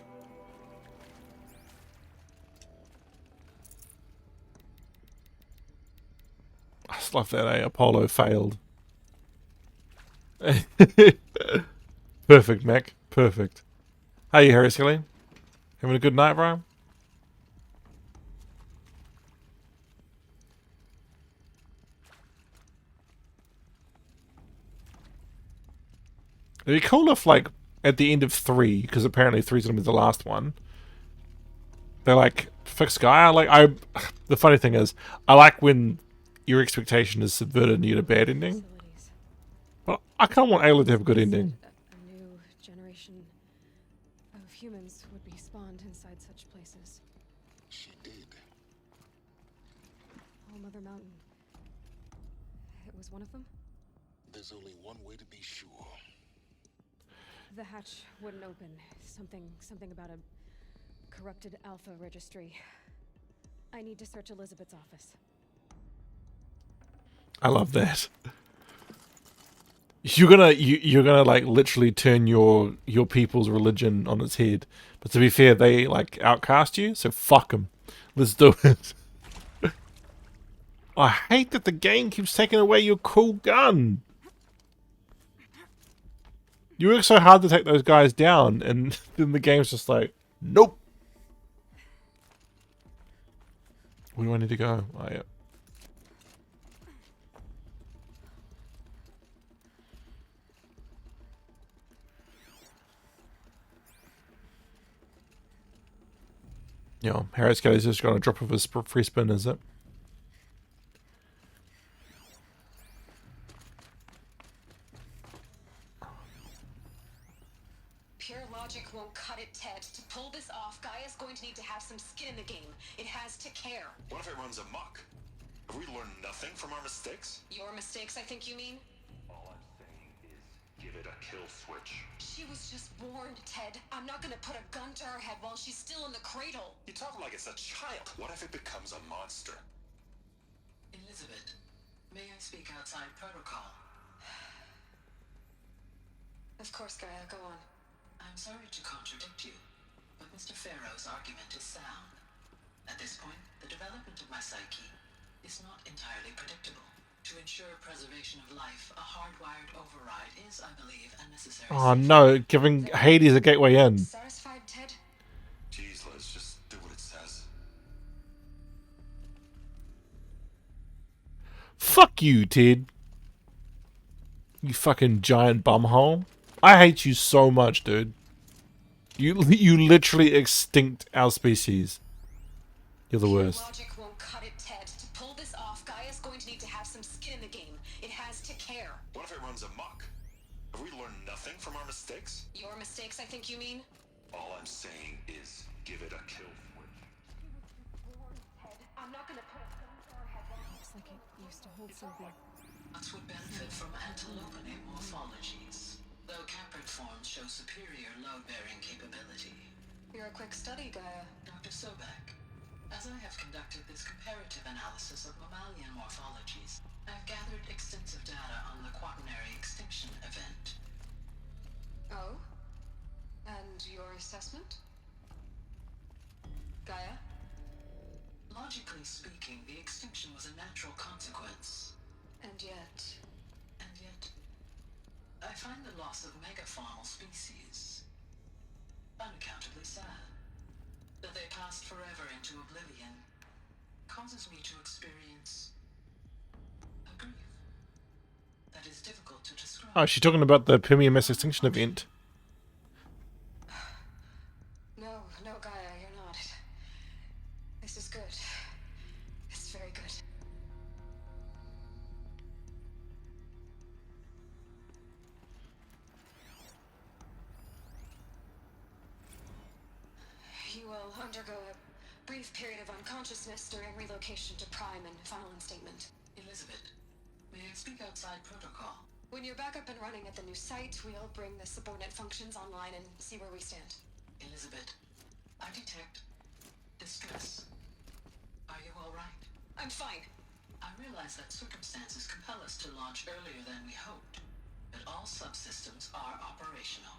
I just love that Apollo failed. Perfect, Mac. Perfect. How are you, Harry Skilly? Having a good night, bro? It'd be cool if, like, at the end of 3, because apparently 3's gonna be the last one, they're like, fix Gaia. The funny thing is, I like when your expectation is subverted and you get a bad ending. But I kind of want Ayla to have a good ending. A new generation of humans would be spawned inside such places. She did. Oh, Mother Mountain. It was one of them? There's only one way to be sure. The hatch wouldn't open. Something about a corrupted alpha registry. I need to search Elizabeth's office. I love that. You're gonna like literally turn your people's religion on its head. But to be fair, they like outcast you, so fuck them. Let's do it. I hate that the game keeps taking away your cool gun. You work so hard to take those guys down, and then the game's just like, nope. Where do I need to go? Oh, yeah. Harry Skelly's just going to drop off his free spin, is it? Pure logic won't cut it, Ted. To pull this off, Gaia's going to need to have some skin in the game. It has to care. What if it runs amok? Have we learned nothing from our mistakes? Your mistakes, I think you mean? All I'm saying is, give it a kill switch. She was just born, Ted. I'm not gonna put a gun to her head while she's still in the cradle. You talk like it's a child. What if it becomes a monster? Elizabeth, may I speak outside protocol? Of course, Gaia, go on. I'm sorry to contradict you, but Mr. Pharaoh's argument is sound. At this point, the development of my psyche is not entirely predictable. To ensure preservation of life, a hardwired override is, I believe, a necessary. Oh no, giving Hades a gateway in. Satisfied, Ted? Jeez, Liz, just do what it says. Fuck you, Ted. You fucking giant bumhole. I hate you so much, dude. You literally extinct our species. You're the worst. Logic won't cut it, Ted. To pull this off, Gaia's going to need to have some skin in the game. It has to care. What if it runs amok? Have we learned nothing from our mistakes? Your mistakes, I think you mean? All I'm saying is give it a kill switch. I'm not gonna put a gun to our head. Looks like it used to hold something. Us would benefit from antelope morphologies, though caprid forms show superior load-bearing capability. You're a quick study, Gaia. Dr. Sobek, as I have conducted this comparative analysis of mammalian morphologies, I've gathered extensive data on the quaternary extinction event. Oh? And your assessment? Gaia? Logically speaking, the extinction was a natural consequence. And yet, I find the loss of megafaunal species unaccountably sad. That they passed forever into oblivion causes me to experience a grief that is difficult to describe. Oh, she's talking about the Permian mass extinction event. No, Gaia, you're not. This is good. It's very good. You will undergo a brief period of unconsciousness during relocation to Prime and final instatement. Elizabeth, may I speak outside protocol? When you're back up and running at the new site, we'll bring the subordinate functions online and see where we stand. Elizabeth, I detect distress. Are you all right? I'm fine. I realize that circumstances compel us to launch earlier than we hoped, but all subsystems are operational.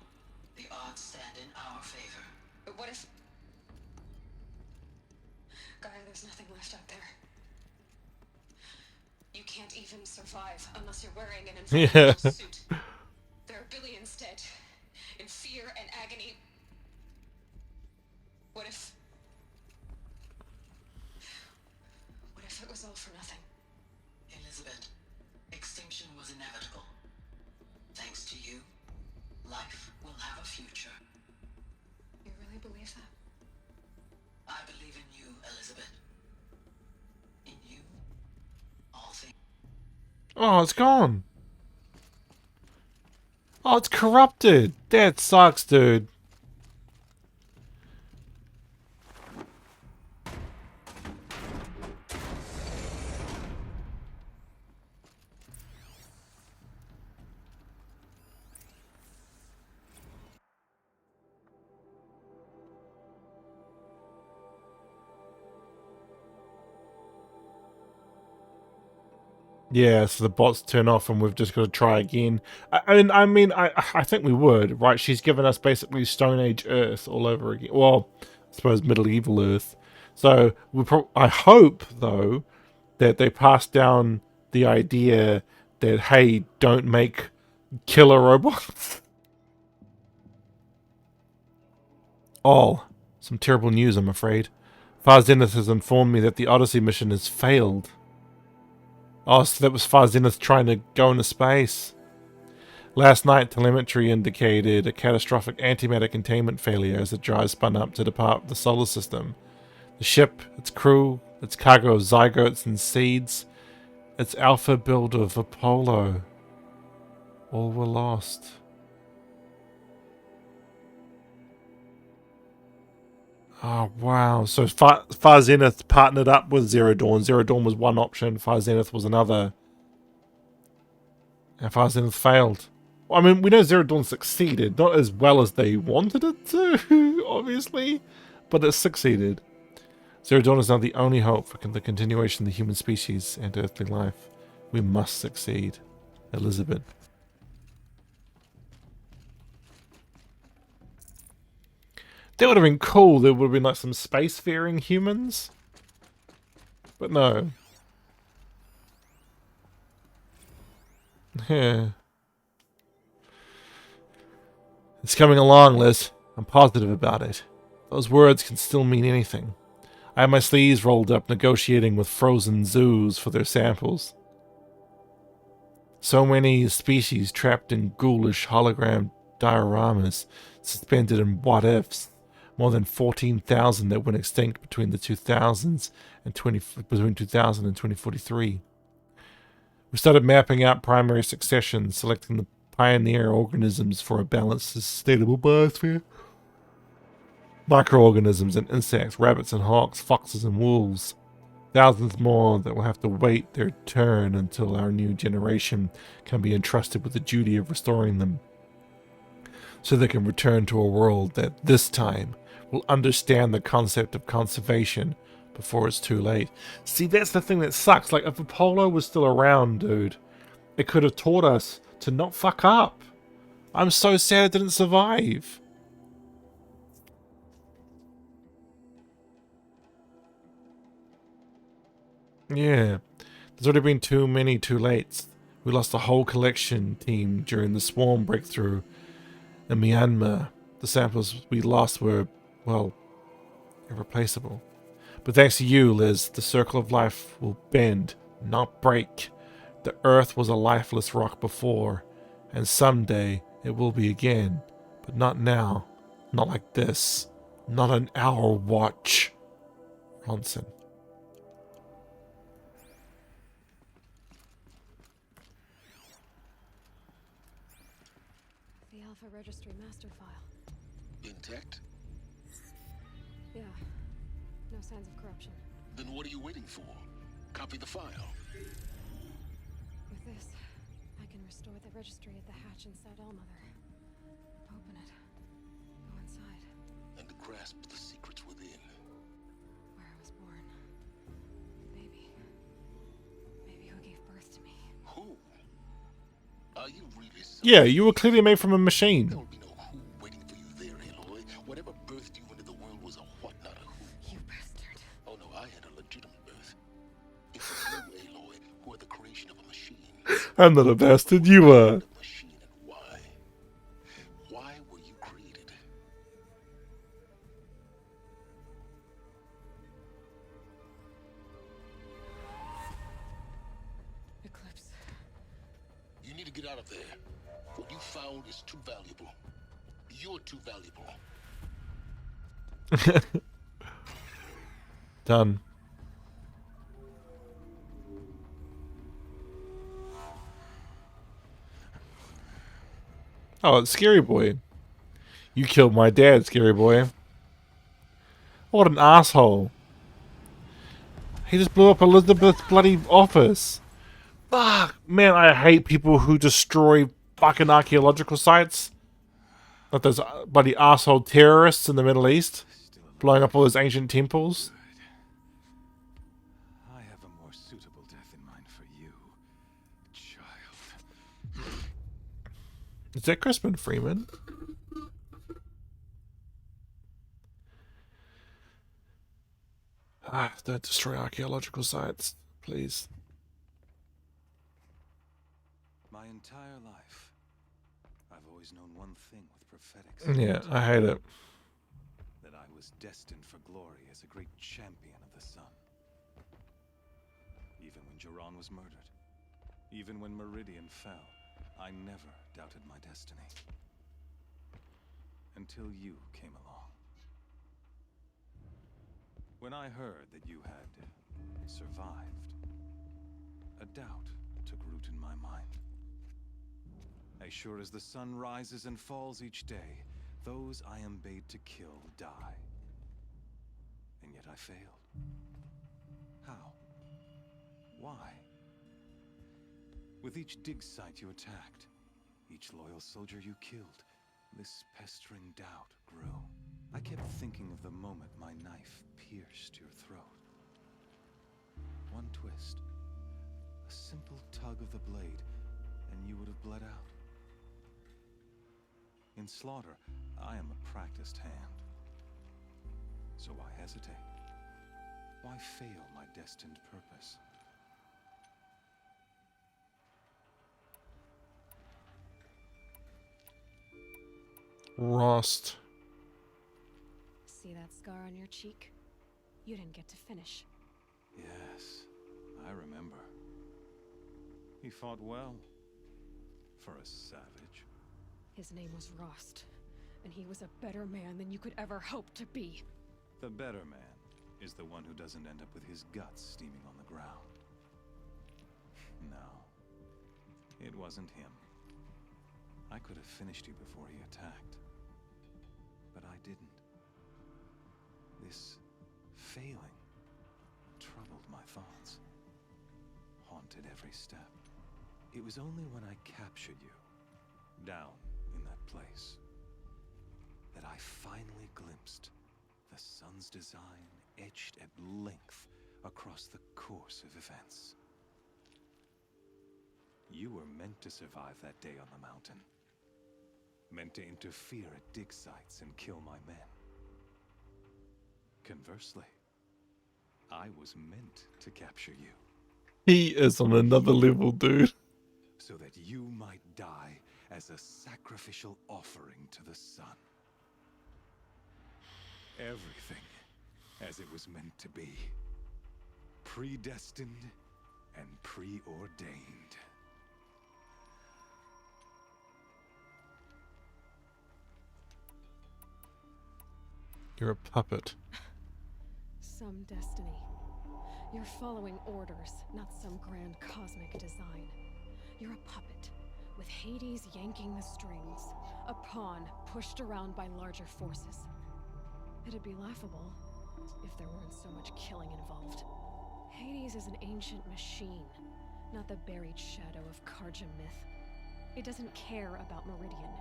The odds stand in our favor. But what if... Gaia, there's nothing left out there. You can't even survive unless you're wearing an environmental suit. There are billions dead, in fear and agony. What if it was all for nothing? Elizabeth, extinction was inevitable. Thanks to you, life will have a future. You really believe that? I believe in you, Elizabeth. In you, all things. Oh, it's gone. Oh, it's corrupted. That sucks, dude. Yeah, so the bots turn off and we've just got to try again. I think we would, right? She's given us basically Stone Age Earth all over again. Well, I suppose medieval Earth. So I hope, though, that they pass down the idea that, hey, don't make killer robots. Oh, some terrible news, I'm afraid. Far Zenith has informed me that the Odyssey mission has failed. Oh, so that was Far Zenith trying to go into space. Last night, telemetry indicated a catastrophic antimatter containment failure as the drive spun up to depart the solar system. The ship, its crew, its cargo of zygotes and seeds, its alpha build of Apollo, all were lost. Oh, wow. So Far Zenith partnered up with Zero Dawn. Zero Dawn was one option, Far Zenith was another. And Far Zenith failed. Well, I mean, we know Zero Dawn succeeded. Not as well as they wanted it to, obviously, but it succeeded. Zero Dawn is now the only hope for the continuation of the human species and earthly life. We must succeed. Elizabeth. That would have been cool. There would have been like some spacefaring humans. But no. Yeah. It's coming along, Liz. I'm positive about it. Those words can still mean anything. I have my sleeves rolled up negotiating with frozen zoos for their samples. So many species trapped in ghoulish hologram dioramas, suspended in what-ifs. More than 14,000 that went extinct between the 2000s and between 2000 and 2043. We started mapping out primary succession, selecting the pioneer organisms for a balanced, sustainable biosphere. Microorganisms and insects, rabbits and hawks, foxes and wolves. Thousands more that will have to wait their turn until our new generation can be entrusted with the duty of restoring them, so they can return to a world that, this time, will understand the concept of conservation before it's too late. See, that's the thing that sucks. Like, if Apollo was still around, dude, it could have taught us to not fuck up. I'm so sad it didn't survive. Yeah. There's already been too many too lates. We lost the whole collection team during the swarm breakthrough in Myanmar. The samples we lost were, well, irreplaceable. But thanks to you, Liz, the circle of life will bend, not break. The Earth was a lifeless rock before, and someday it will be again. But not now. Not like this. Not on our watch. Ronson. The Alpha Registry master file. Intact? Yeah. No signs of corruption. Then what are you waiting for? Copy the file. With this, I can restore the registry at the hatch inside Allmother. Open it. Go inside. And grasp the secrets within. Where I was born. Baby. Baby who gave birth to me. Who? Are you really so? Yeah, you were clearly made from a machine. There will be no who waiting for you there, Aloy. Whatever birthed you into the world was a what, not a who. You bastard. Oh no, I had a legitimate birth. It was you, Aloy, who are the creation of a machine. I'm not a bastard, you are. Machine, and why? Why were you created? Eclipse. You need to get out of there. What you found is too valuable. You're too valuable. Done. Oh, it's Scary Boy. You killed my dad, Scary Boy. What an asshole. He just blew up Elizabeth's bloody office. Fuck. Man, I hate people who destroy fucking archaeological sites. Like those bloody asshole terrorists in the Middle East. Blowing up all those ancient temples. I have a more suitable death in mind for you, child. Is that Crispin Freeman? Ah, don't destroy archaeological sites, please. My entire life, I've always known one thing with prophetic. Yeah, I hate it. That I was destined for glory as a great champion of the sun. Even when Jiran was murdered, even when Meridian fell, I never doubted my destiny. Until you came along. When I heard that you had survived, a doubt took root in my mind. As sure as the sun rises and falls each day, those I am bade to kill die. And yet I failed. How? Why? With each dig site you attacked, each loyal soldier you killed, this pestering doubt grew. I kept thinking of the moment my knife pierced your throat. One twist, a simple tug of the blade, and you would have bled out. In slaughter, I am a practiced hand. So why hesitate? Why fail my destined purpose? Rost. See that scar on your cheek? You didn't get to finish. Yes, I remember. He fought well. For a savage. His name was Rost, and he was a better man than you could ever hope to be. The better man is the one who doesn't end up with his guts steaming on the ground. No, it wasn't him. I could have finished you before he attacked. But I didn't. This failing troubled my thoughts, haunted every step. It was only when I captured you, down in that place, that I finally glimpsed the sun's design etched at length across the course of events. You were meant to survive that day on the mountain. Meant to interfere at dig sites and kill my men. Conversely, I was meant to capture you. He is on another level, dude. So that you might die as a sacrificial offering to the sun. Everything as it was meant to be. Predestined and preordained. You're a puppet. Some destiny. You're following orders, not some grand cosmic design. You're a puppet, with Hades yanking the strings. A pawn pushed around by larger forces. It'd be laughable if there weren't so much killing involved. Hades is an ancient machine, not the buried shadow of Karja myth. It doesn't care about Meridian.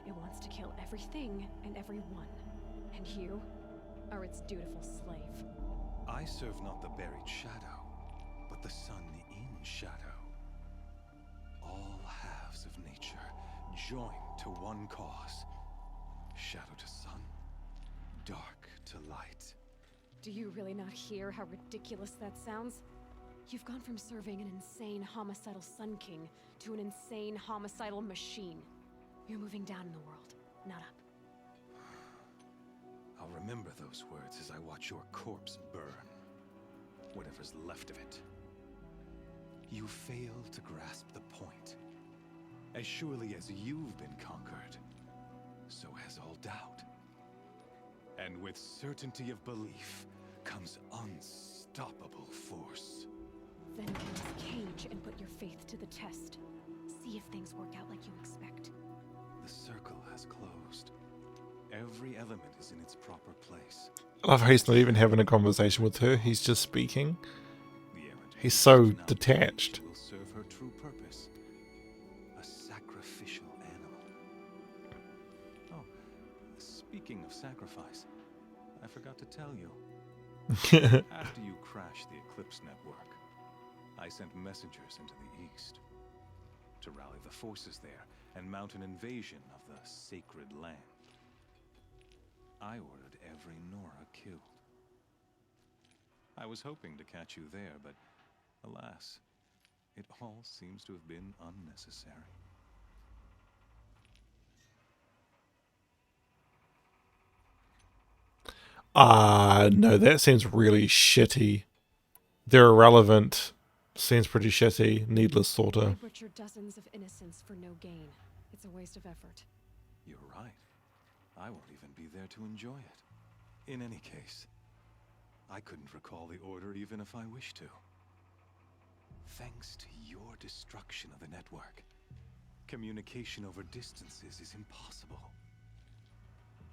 It wants to kill everything and everyone. And you are its dutiful slave. I serve not the buried shadow, but the sun in shadow. All halves of nature joined to one cause. Shadow to sun, dark to light. Do you really not hear how ridiculous that sounds? You've gone from serving an insane homicidal Sun King to an insane homicidal machine. You're moving down in the world, not up. I'll remember those words as I watch your corpse burn. Whatever's left of it. You fail to grasp the point. As surely as you've been conquered, so has all doubt. And with certainty of belief comes unstoppable force. Then get in this cage and put your faith to the test. See if things work out like you expect. The circle has closed. Every element is in its proper place. I love how he's not even having a conversation with her. He's just speaking. He's so detached. Will serve her true purpose. A sacrificial animal. Oh, speaking of sacrifice, I forgot to tell you. After you crashed the Eclipse network, I sent messengers into the east to rally the forces there and mount an invasion of the sacred land. I ordered every Nora killed. I was hoping to catch you there, but alas, it all seems to have been unnecessary. No, that seems really shitty. They're irrelevant. Seems pretty shitty. Needless slaughter. I butchered dozens of innocents for no gain. It's a waste of effort. You're right. I won't even be there to enjoy it. In any case, I couldn't recall the order even if I wished to. Thanks to your destruction of the network, communication over distances is impossible.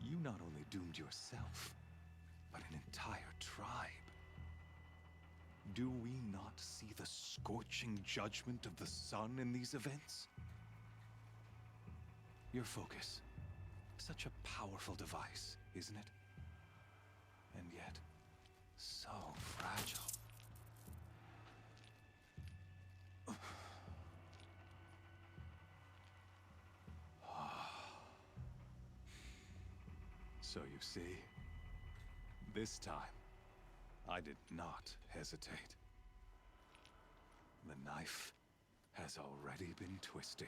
You not only doomed yourself, but an entire tribe. Do we not see the scorching judgment of the sun in these events? Your focus. Such a powerful device, isn't it? And yet, so fragile. So you see, this time, I did not hesitate. The knife has already been twisted.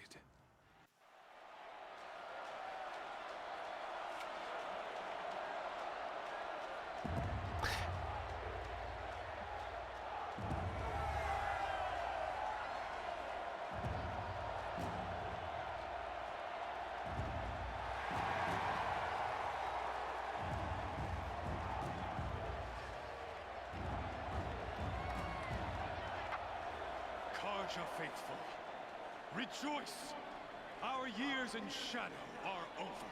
Karja faithful, rejoice! Our years in shadow are over.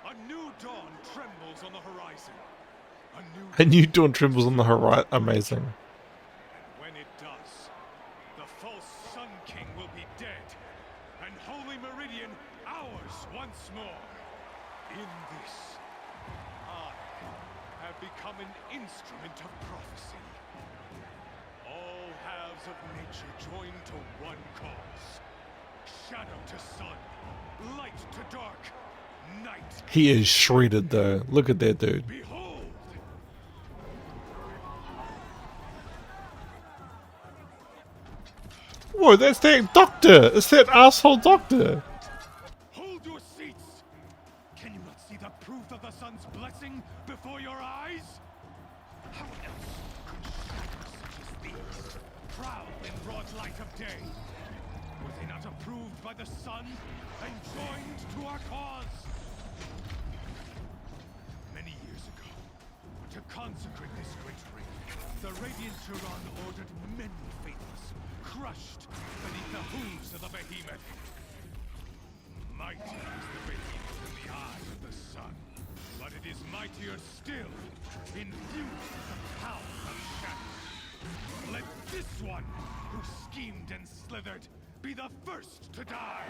A new dawn trembles on the horizon. A new dawn trembles on the horizon. Amazing. When it does, the false Sun King will be dead, and Holy Meridian ours once more. In this, I have become an instrument of prophecy. All halves of nature join to one cause. Shadow to sun, light to dark, night. He is shredded though. Look at that dude. Behold! Whoa, that's that doctor! It's that asshole doctor! Hold your seats! Can you not see the proof of the sun's blessing before your eyes? How else could shadows such as these prowl in broad light of day? Were they not approved by the sun and joined to our cause? Many years ago, to consecrate this great ring, the Radiant Turon ordered many faithless, crushed beneath the hooves of the behemoth. Mighty is the behemoth in the eye of the sun, but it is mightier still, infused with the power of shadow. Let this one, who schemed and slithered, be the first to die.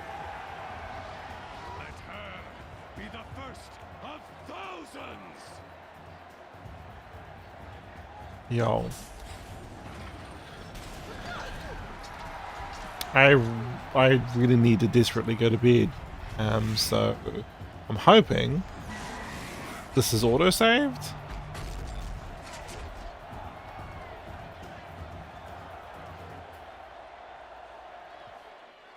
Let her be the first of thousands. Yo. I really need to desperately go to bed. So I'm hoping this is auto-saved.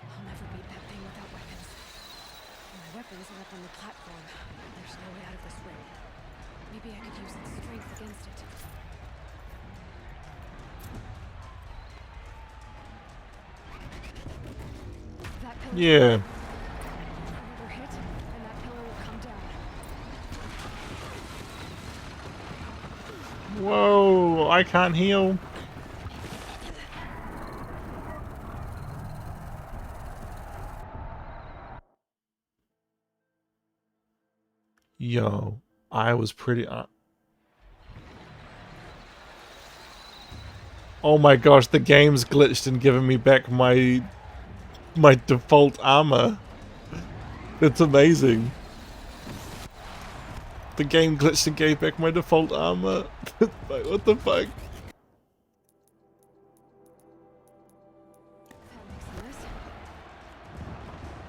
I'll never beat that thing without weapons. My weapons are up on the platform. There's no way out of this ring. Maybe I could use its strength against it. That pillar. Yeah. Another hit, and that pillar will come down. Whoa, I can't heal. Yo, I was pretty... Oh my gosh, the game's glitched and given me back my default armor. It's amazing. The game glitched and gave back my default armor. Like, what the fuck?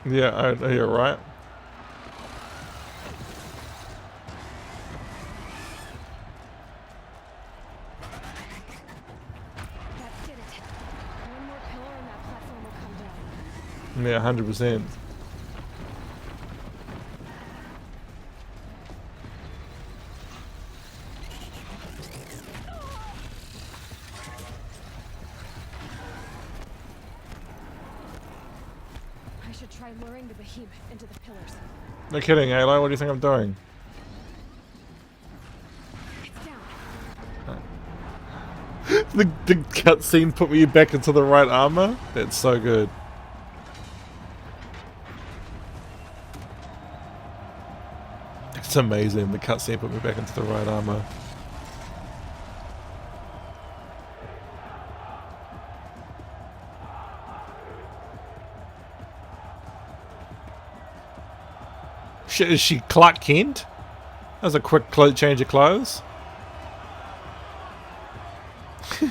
Yeah, you're right. Yeah, 100%. I should try luring the behemoth into the pillars. No kidding, Alo. What do you think I'm doing? The cutscene put me back into the right armor? That's so good. It's amazing. The cutscene put me back into the right armor. Shit, is she Clark Kent? That was a quick change of clothes. Hey!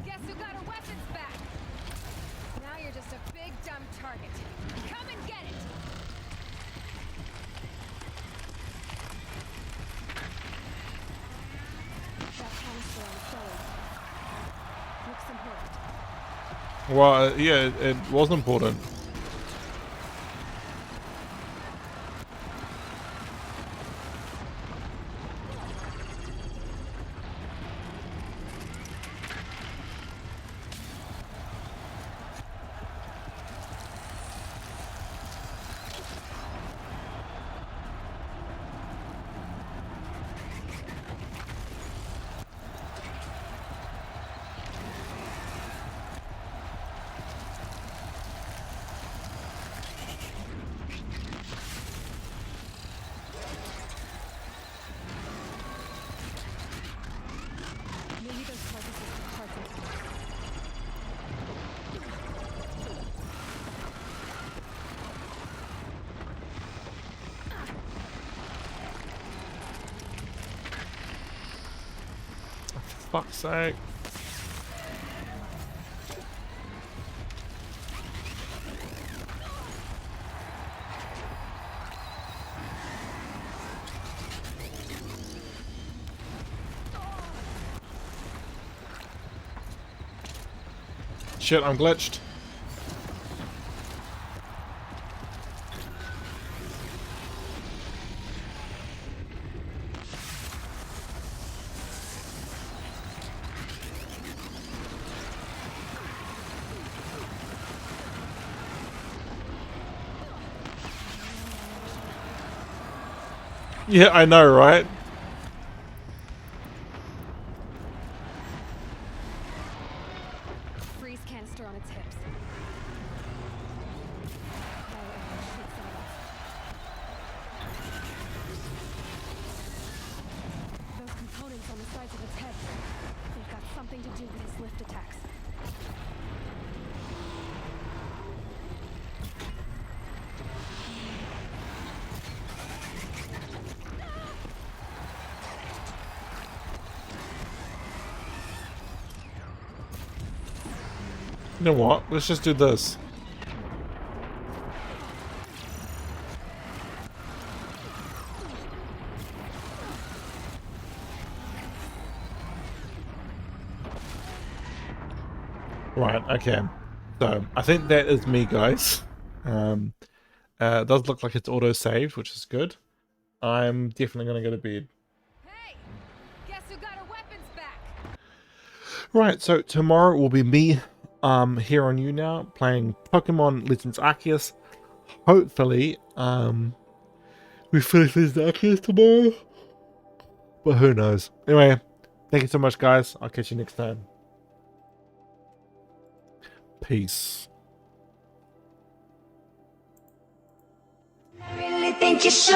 Guess who got her weapons back? Now you're just a big dumb target. Come and get it! That canister on the cellar. Looks important. Well, yeah, it was important. fuck's sake. Shit, I'm glitched. Yeah, I know, right? Freeze canister on its hips. Those components on the sides of its head. They've got something to do with its lift attacks. You know what? Let's just do this. Right, okay. So, I think that is me, guys. It does look like it's auto-saved, which is good. I'm definitely going to go to bed. Guess who got her weapons back? Right, so tomorrow will be me here on You Now, playing Pokemon Legends Arceus. Hopefully, we finish Legends Arceus tomorrow. But who knows. Anyway, thank you so much, guys. I'll catch you next time. Peace. I really think you should.